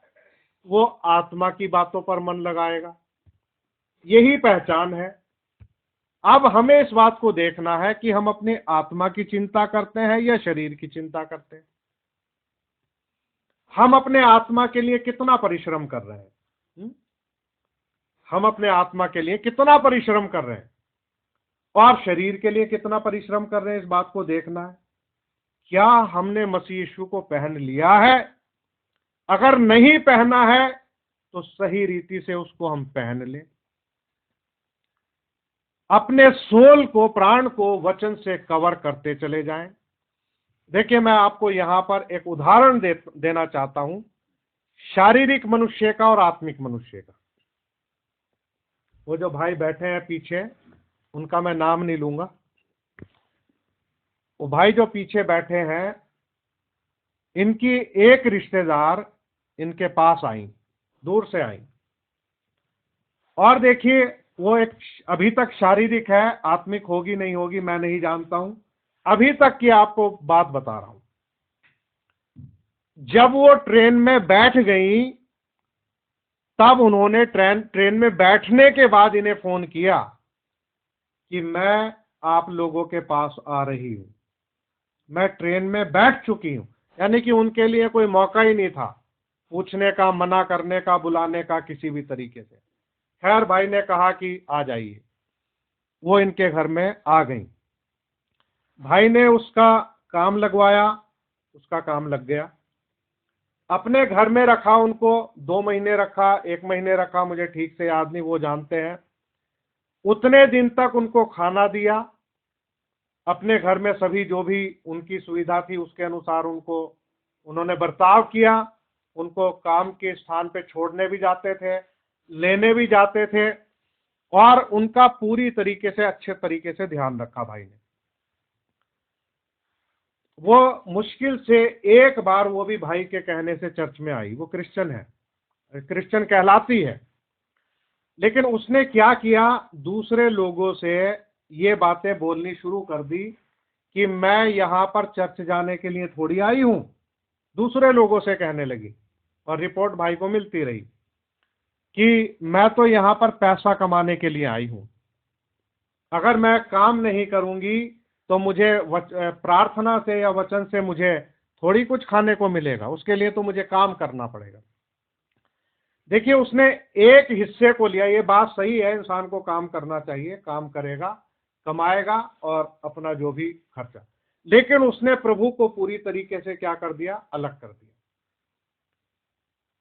वो आत्मा की बातों पर मन लगाएगा। यही पहचान है। अब हमें इस बात को देखना है कि हम अपनी आत्मा की चिंता करते हैं या शरीर की चिंता करते हैं। हम अपने आत्मा के लिए कितना परिश्रम कर रहे हैं? हम अपने आत्मा के लिए कितना परिश्रम कर रहे हैं और शरीर के लिए कितना परिश्रम कर रहे हैं, इस बात को देखना है। क्या हमने मसीह यीशु को पहन लिया है? अगर नहीं पहना है तो सही रीति से उसको हम पहन लें। अपने सोल को, प्राण को वचन से कवर करते चले जाएं। देखिए, मैं आपको यहां पर एक उदाहरण देना चाहता हूं, शारीरिक मनुष्य का और आत्मिक मनुष्य का। वो जो भाई बैठे हैं पीछे, उनका मैं नाम नहीं लूंगा। वो भाई जो पीछे बैठे हैं, इनकी एक रिश्तेदार इनके पास आई, दूर से आई, और देखिए वो एक अभी तक शारीरिक है, आत्मिक होगी नहीं होगी मैं नहीं जानता हूं, अभी तक की आपको बात बता रहा हूं। जब वो ट्रेन में बैठ गई, तब उन्होंने ट्रेन में बैठने के बाद इन्हें फोन किया कि मैं आप लोगों के पास आ रही हूं, मैं ट्रेन में बैठ चुकी हूं। यानी कि उनके लिए कोई मौका ही नहीं था पूछने का, मना करने का, बुलाने का किसी भी तरीके से। खैर, भाई ने कहा कि आ जाइए। वो इनके घर में आ गई। भाई ने उसका काम लगवाया, उसका काम लग गया। अपने घर में रखा उनको, 2 महीने रखा, 1 महीने रखा, मुझे ठीक से याद नहीं, वो जानते हैं। उतने दिन तक उनको खाना दिया, अपने घर में सभी जो भी उनकी सुविधा थी उसके अनुसार उनको उन्होंने बर्ताव किया। उनको काम के स्थान पे छोड़ने भी जाते थे, लेने भी जाते थे, और उनका पूरी तरीके से, अच्छे तरीके से ध्यान रखा भाई ने। वो मुश्किल से एक बार, वो भी भाई के कहने से, चर्च में आई। वो क्रिश्चियन है, क्रिश्चियन कहलाती है, लेकिन उसने क्या किया, दूसरे लोगों से ये बातें बोलनी शुरू कर दी कि मैं यहां पर चर्च जाने के लिए थोड़ी आई हूं। दूसरे लोगों से कहने लगी, और रिपोर्ट भाई को मिलती रही कि मैं तो यहां पर पैसा कमाने के लिए आई हूं। अगर मैं काम नहीं करूंगी तो मुझे प्रार्थना से या वचन से मुझे थोड़ी कुछ खाने को मिलेगा, उसके लिए तो मुझे काम करना पड़ेगा। देखिए, उसने एक हिस्से को लिया। ये बात सही है, इंसान को काम करना चाहिए, काम करेगा, कमाएगा और अपना जो भी खर्चा, लेकिन उसने प्रभु को पूरी तरीके से क्या कर दिया, अलग कर दिया।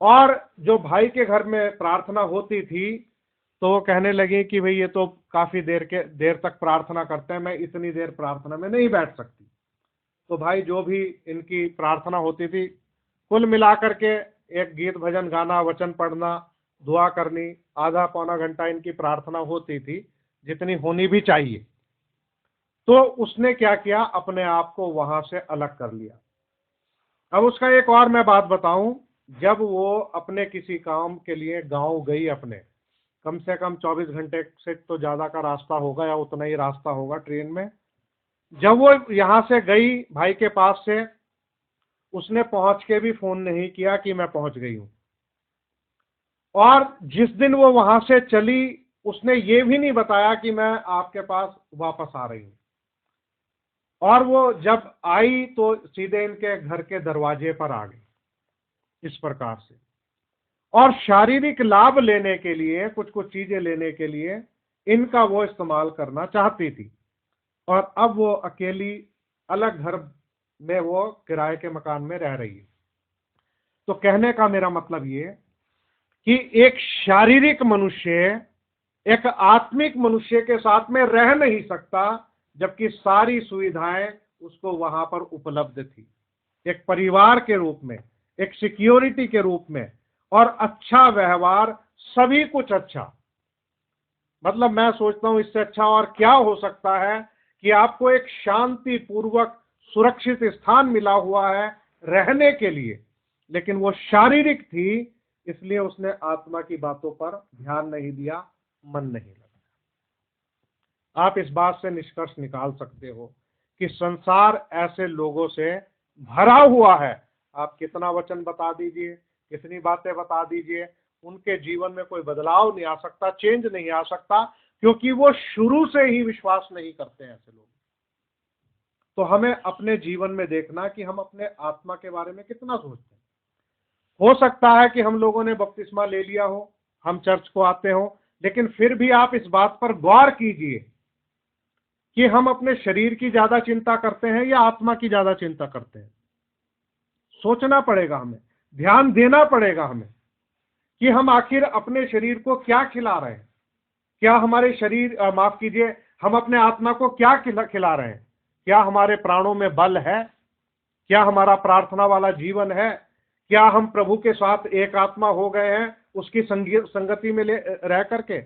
और जो भाई के घर में प्रार्थना होती थी, तो वो कहने लगे कि भाई ये तो काफी देर तक प्रार्थना करते हैं, मैं इतनी देर प्रार्थना में नहीं बैठ सकती। तो भाई जो भी इनकी प्रार्थना होती थी, कुल मिलाकर के एक गीत भजन गाना, वचन पढ़ना, दुआ करनी, आधा पौना घंटा इनकी प्रार्थना होती थी, जितनी होनी भी चाहिए। तो उसने क्या किया, अपने आप को वहां से अलग कर लिया। अब उसका एक और मैं बात बताऊं, जब वो अपने किसी काम के लिए गांव गई, अपने कम से कम 24 घंटे से तो ज्यादा का रास्ता होगा, या उतना ही रास्ता होगा ट्रेन में। जब वो यहां से गई भाई के पास से, उसने पहुंच के भी फोन नहीं किया कि मैं पहुंच गई हूं। और जिस दिन वो वहां से चली, उसने ये भी नहीं बताया कि मैं आपके पास वापस आ रही हूं। और वो जब आई तो सीधे इनके घर के दरवाजे पर आ गई, इस प्रकार से। और शारीरिक लाभ लेने के लिए, कुछ कुछ चीजें लेने के लिए इनका वो इस्तेमाल करना चाहती थी। और अब वो अकेली अलग घर में, वो किराए के मकान में रह रही है। तो कहने का मेरा मतलब ये कि एक शारीरिक मनुष्य एक आत्मिक मनुष्य के साथ में रह नहीं सकता, जबकि सारी सुविधाएं उसको वहां पर उपलब्ध थी, एक परिवार के रूप में, एक सिक्योरिटी के रूप में, और अच्छा व्यवहार, सभी कुछ अच्छा। मतलब मैं सोचता हूं इससे अच्छा और क्या हो सकता है कि आपको एक शांति पूर्वक सुरक्षित स्थान मिला हुआ है रहने के लिए, लेकिन वो शारीरिक थी, इसलिए उसने आत्मा की बातों पर ध्यान नहीं दिया, मन नहीं लगा। आप इस बात से निष्कर्ष निकाल सकते हो कि संसार ऐसे लोगों से भरा हुआ है। आप कितना वचन बता दीजिए, कितनी बातें बता दीजिए, उनके जीवन में कोई बदलाव नहीं आ सकता, चेंज नहीं आ सकता, क्योंकि वो शुरू से ही विश्वास नहीं करते हैं ऐसे लोग। तो हमें अपने जीवन में देखना कि हम अपने आत्मा के बारे में कितना सोचते हैं। हो सकता है कि हम लोगों ने बपतिस्मा ले लिया हो, हम चर्च को आते हो, लेकिन फिर भी आप इस बात पर गौर कीजिए कि हम अपने शरीर की ज्यादा चिंता करते हैं या आत्मा की ज्यादा चिंता करते हैं। सोचना पड़ेगा, हमें ध्यान देना पड़ेगा हमें कि हम आखिर अपने शरीर को क्या खिला रहे हैं। क्या हमारे शरीर माफ कीजिए, हम अपने आत्मा को क्या खिला रहे हैं। क्या हमारे प्राणों में बल है? क्या हमारा प्रार्थना वाला जीवन है? क्या हम प्रभु के साथ एक आत्मा हो गए हैं उसकी संगति में रह करके,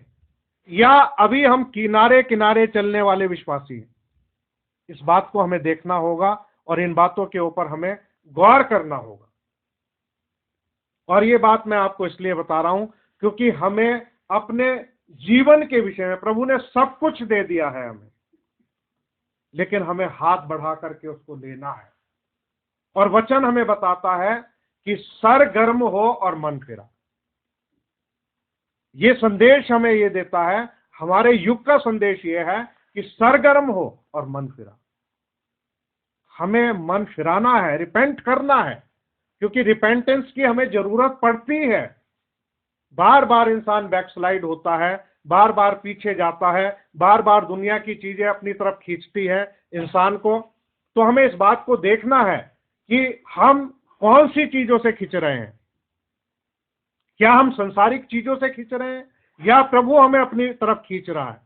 या अभी हम किनारे किनारे चलने वाले विश्वासी हैं? इस बात को हमें देखना होगा और इन बातों के ऊपर हमें गौर करना होगा। और ये बात मैं आपको इसलिए बता रहा हूं क्योंकि हमें अपने जीवन के विषय में प्रभु ने सब कुछ दे दिया है हमें, लेकिन हमें हाथ बढ़ा करके उसको लेना है। और वचन हमें बताता है कि सर गर्म हो और मन फिरा। ये संदेश हमें ये देता है, हमारे युग का संदेश ये है कि सरगर्म हो और मन फिरा। हमें मन फिराना है, रिपेंट करना है, क्योंकि रिपेंटेंस की हमें जरूरत पड़ती है। बार बार इंसान बैकस्लाइड होता है, बार बार पीछे जाता है, बार बार दुनिया की चीजें अपनी तरफ खींचती है इंसान को। तो हमें इस बात को देखना है कि हम कौन सी चीजों से खींच रहे हैं। क्या हम संसारिक चीजों से खींच रहे हैं या प्रभु हमें अपनी तरफ खींच रहा है?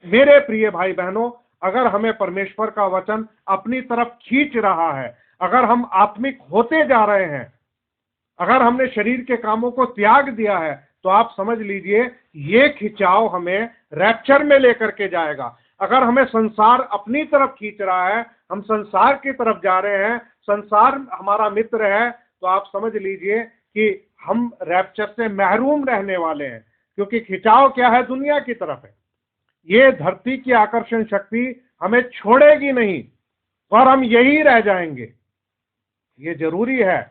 मेरे प्रिय भाई बहनों, अगर हमें परमेश्वर का वचन अपनी तरफ खींच रहा है, अगर हम आत्मिक होते जा रहे हैं, अगर हमने शरीर के कामों को त्याग दिया है, तो आप समझ लीजिए ये खिंचाव हमें रैप्चर में लेकर के जाएगा। अगर हमें संसार अपनी तरफ खींच रहा है, हम संसार की तरफ जा रहे हैं, संसार हमारा मित्र है, तो आप समझ लीजिए कि हम रैप्चर से महरूम रहने वाले हैं। क्योंकि खिंचाव क्या है? दुनिया की तरफ है। ये धरती की आकर्षण शक्ति हमें छोड़ेगी नहीं और हम यही रह जाएंगे। ये जरूरी है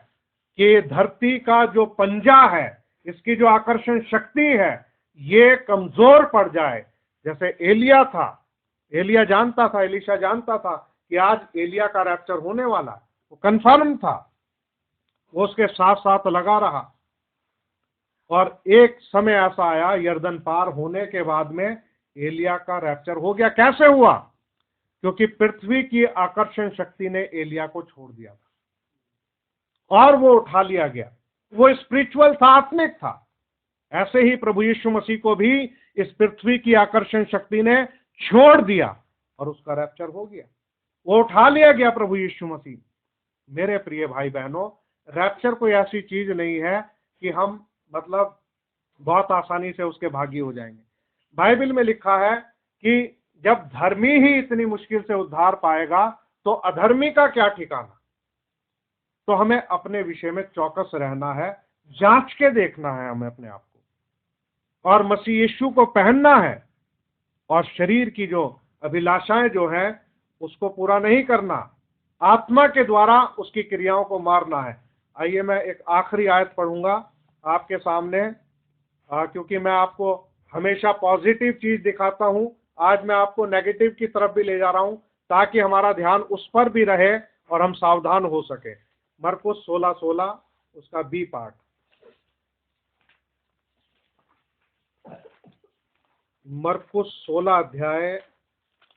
कि धरती का जो पंजा है, इसकी जो आकर्षण शक्ति है, ये कमजोर पड़ जाए। जैसे एलिया था, एलिया जानता था, एलीशा जानता था कि आज एलिया का रैप्चर होने वाला, वो कंफर्म था, वो उसके साथ साथ लगा रहा। और एक समय ऐसा आया, यर्दन पार होने के बाद में एलिया का रैप्चर हो गया। कैसे हुआ? क्योंकि पृथ्वी की आकर्षण शक्ति ने एलिया को छोड़ दिया था और वो उठा लिया गया। वो स्पिरिचुअल था, आत्मिक था। ऐसे ही प्रभु यीशु मसीह को भी इस पृथ्वी की आकर्षण शक्ति ने छोड़ दिया और उसका रैप्चर हो गया, वो उठा लिया गया प्रभु यीशु मसीह। मेरे प्रिय भाई बहनों, रैप्चर कोई ऐसी चीज नहीं है कि हम मतलब बहुत आसानी से उसके भागी हो जाएंगे। बाइबल में लिखा है कि जब धर्मी ही इतनी मुश्किल से उद्धार पाएगा, तो अधर्मी का क्या ठिकाना। तो हमें अपने विषय में चौकस रहना है, जांच के देखना है हमें अपने आप को, और मसीह यीशु को पहनना है, और शरीर की जो अभिलाषाएं जो है उसको पूरा नहीं करना, आत्मा के द्वारा उसकी क्रियाओं को मारना है। आइए मैं एक आखिरी आयत पढ़ूंगा आपके सामने, क्योंकि मैं आपको हमेशा पॉजिटिव चीज दिखाता हूं, आज मैं आपको नेगेटिव की तरफ भी ले जा रहा हूं ताकि हमारा ध्यान उस पर भी रहे और हम सावधान हो सके। मरकुस 16:16 उसका बी पार्ट। मरकुस 16 अध्याय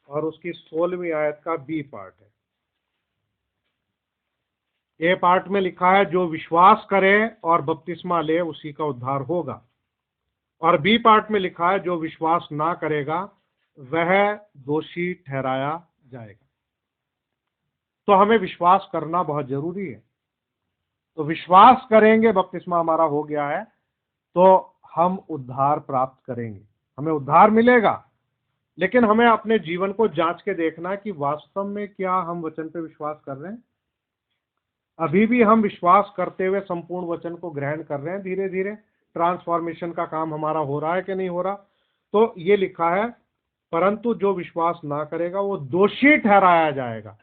और उसकी 16वीं आयत का बी पार्ट है। ए पार्ट में लिखा है, जो विश्वास करे और बपतिस्मा ले उसी का उद्धार होगा। और बी पार्ट में लिखा है, जो विश्वास ना करेगा वह दोषी ठहराया जाएगा। तो हमें विश्वास करना बहुत जरूरी है। तो विश्वास करेंगे, बपतिस्मा हमारा हो गया है, तो हम उद्धार प्राप्त करेंगे, हमें उद्धार मिलेगा। लेकिन हमें अपने जीवन को जांच के देखना है कि वास्तव में क्या हम वचन पे विश्वास कर रहे हैं। अभी भी हम विश्वास करते हुए संपूर्ण वचन को ग्रहण कर रहे हैं, धीरे धीरे ट्रांसफॉर्मेशन का काम हमारा हो रहा है कि नहीं हो रहा। तो ये लिखा है परंतु जो विश्वास ना करेगा वो दोषी ठहराया जाएगा,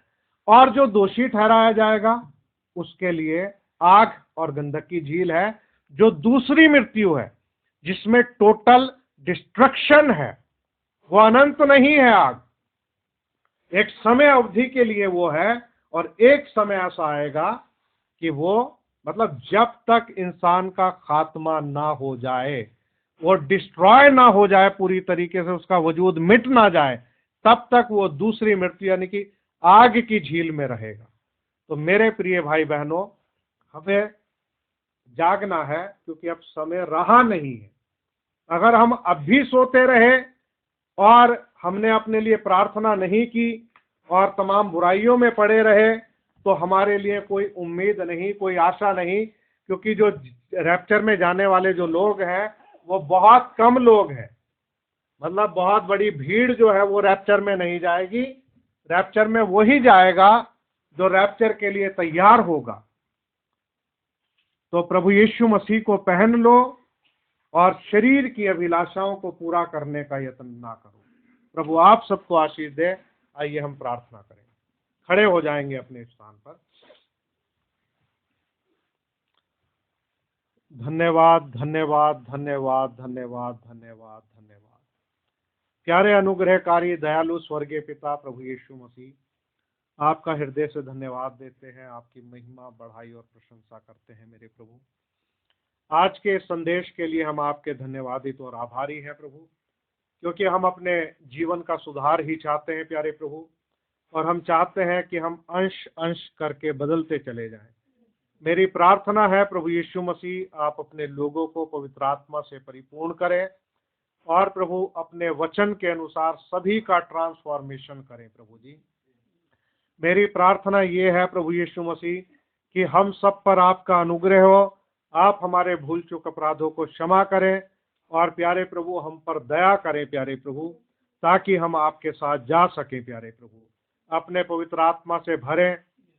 और जो दोषी ठहराया जाएगा उसके लिए आग और गंधक की झील है, जो दूसरी मृत्यु है, जिसमें टोटल डिस्ट्रक्शन है। वो अनंत नहीं है आग, एक समय अवधि के लिए वो है, और एक समय ऐसा आएगा कि वो, मतलब जब तक इंसान का खात्मा ना हो जाए, वो डिस्ट्रॉय ना हो जाए, पूरी तरीके से उसका वजूद मिट ना जाए, तब तक वो दूसरी मृत्यु यानी कि आग की झील में रहेगा। तो मेरे प्रिय भाई बहनों, हमें जागना है, क्योंकि अब समय रहा नहीं है। अगर हम अब भी सोते रहे और हमने अपने लिए प्रार्थना नहीं की और तमाम बुराइयों में पड़े रहे, तो हमारे लिए कोई उम्मीद नहीं, कोई आशा नहीं, क्योंकि जो रैप्चर में जाने वाले जो लोग हैं वो बहुत कम लोग हैं। मतलब बहुत बड़ी भीड़ जो है वो रैप्चर में नहीं जाएगी। रैप्चर में वही जाएगा जो रैप्चर के लिए तैयार होगा। तो प्रभु यीशु मसीह को पहन लो और शरीर की अभिलाषाओं को पूरा करने का यत्न ना करो। प्रभु आप सबको आशीष दे। आइए हम प्रार्थना करें, खड़े हो जाएंगे अपने स्थान पर। धन्यवाद धन्यवाद धन्यवाद धन्यवाद धन्यवाद धन्यवाद। प्यारे अनुग्रहकारी दयालु स्वर्गीय पिता प्रभु यीशु मसीह, आपका हृदय से धन्यवाद देते हैं, आपकी महिमा बढ़ाई और प्रशंसा करते हैं मेरे प्रभु। आज के संदेश के लिए हम आपके धन्यवादित और आभारी हैं प्रभु, क्योंकि हम अपने जीवन का सुधार ही चाहते हैं प्यारे प्रभु, और हम चाहते हैं कि हम अंश अंश करके बदलते चले जाएं। मेरी प्रार्थना है प्रभु यीशु मसीह, आप अपने लोगों को पवित्र आत्मा से परिपूर्ण करें और प्रभु अपने वचन के अनुसार सभी का ट्रांसफॉर्मेशन करें प्रभु जी। मेरी प्रार्थना ये है प्रभु यीशु मसीह कि हम सब पर आपका अनुग्रह हो, आप हमारे भूल चूक अपराधों को क्षमा करें और प्यारे प्रभु हम पर दया करें प्यारे प्रभु, ताकि हम आपके साथ जा सकें प्यारे प्रभु। अपने पवित्र आत्मा से भरें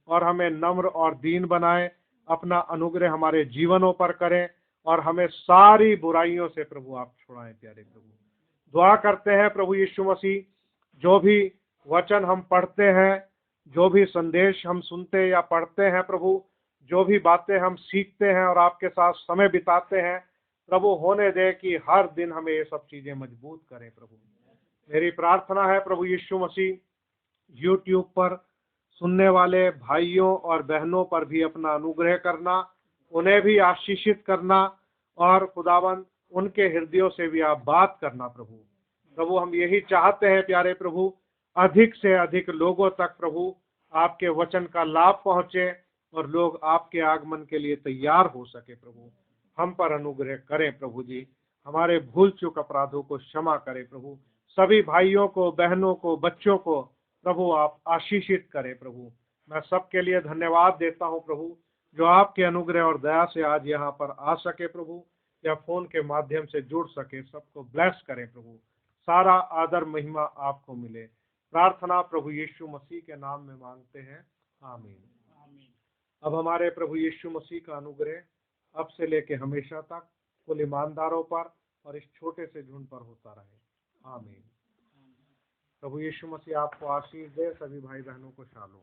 और हमें नम्र और दीन बनाएं, अपना अनुग्रह हमारे जीवनों पर करें और हमें सारी बुराइयों से प्रभु आप छुड़ाएं प्यारे प्रभु। दुआ करते हैं प्रभु यीशु मसीह, जो भी वचन हम पढ़ते हैं, जो भी संदेश हम सुनते या पढ़ते हैं प्रभु, जो भी बातें हम सीखते हैं और आपके साथ समय बिताते हैं प्रभु, होने दे कि हर दिन हमें ये सब चीजें मजबूत करें प्रभु। मेरी प्रार्थना है प्रभु यीशु मसीह, यूट्यूब पर सुनने वाले भाइयों और बहनों पर भी अपना अनुग्रह करना, उन्हें भी आशीषित करना और खुदावन उनके हृदयों से भी आप बात करना प्रभु। प्रभु हम यही चाहते हैं प्यारे प्रभु, अधिक से अधिक लोगों तक प्रभु आपके वचन का लाभ पहुंचे और लोग आपके आगमन के लिए तैयार हो सके प्रभु। हम पर अनुग्रह करें प्रभु जी, हमारे भूल चूक अपराधों को क्षमा करें प्रभु। सभी भाइयों को, बहनों को, बच्चों को प्रभु आप आशीषित करें प्रभु। मैं सबके लिए धन्यवाद देता हूं प्रभु, जो आपके अनुग्रह और दया से आज यहाँ पर आ सके प्रभु, या फोन के माध्यम से जुड़ सके। सबको ब्लेस करें प्रभु, सारा आदर महिमा आपको मिले। प्रार्थना प्रभु यीशु मसीह के नाम में मांगते हैं, आमीन। अब हमारे प्रभु यीशु मसीह का अनुग्रह अब से लेके हमेशा तक कुल ईमानदारों पर और इस छोटे से झुंड पर होता रहे, आमीन। प्रभु यीशु मसीह आपको आशीष दे। सभी भाई बहनों को शालोम।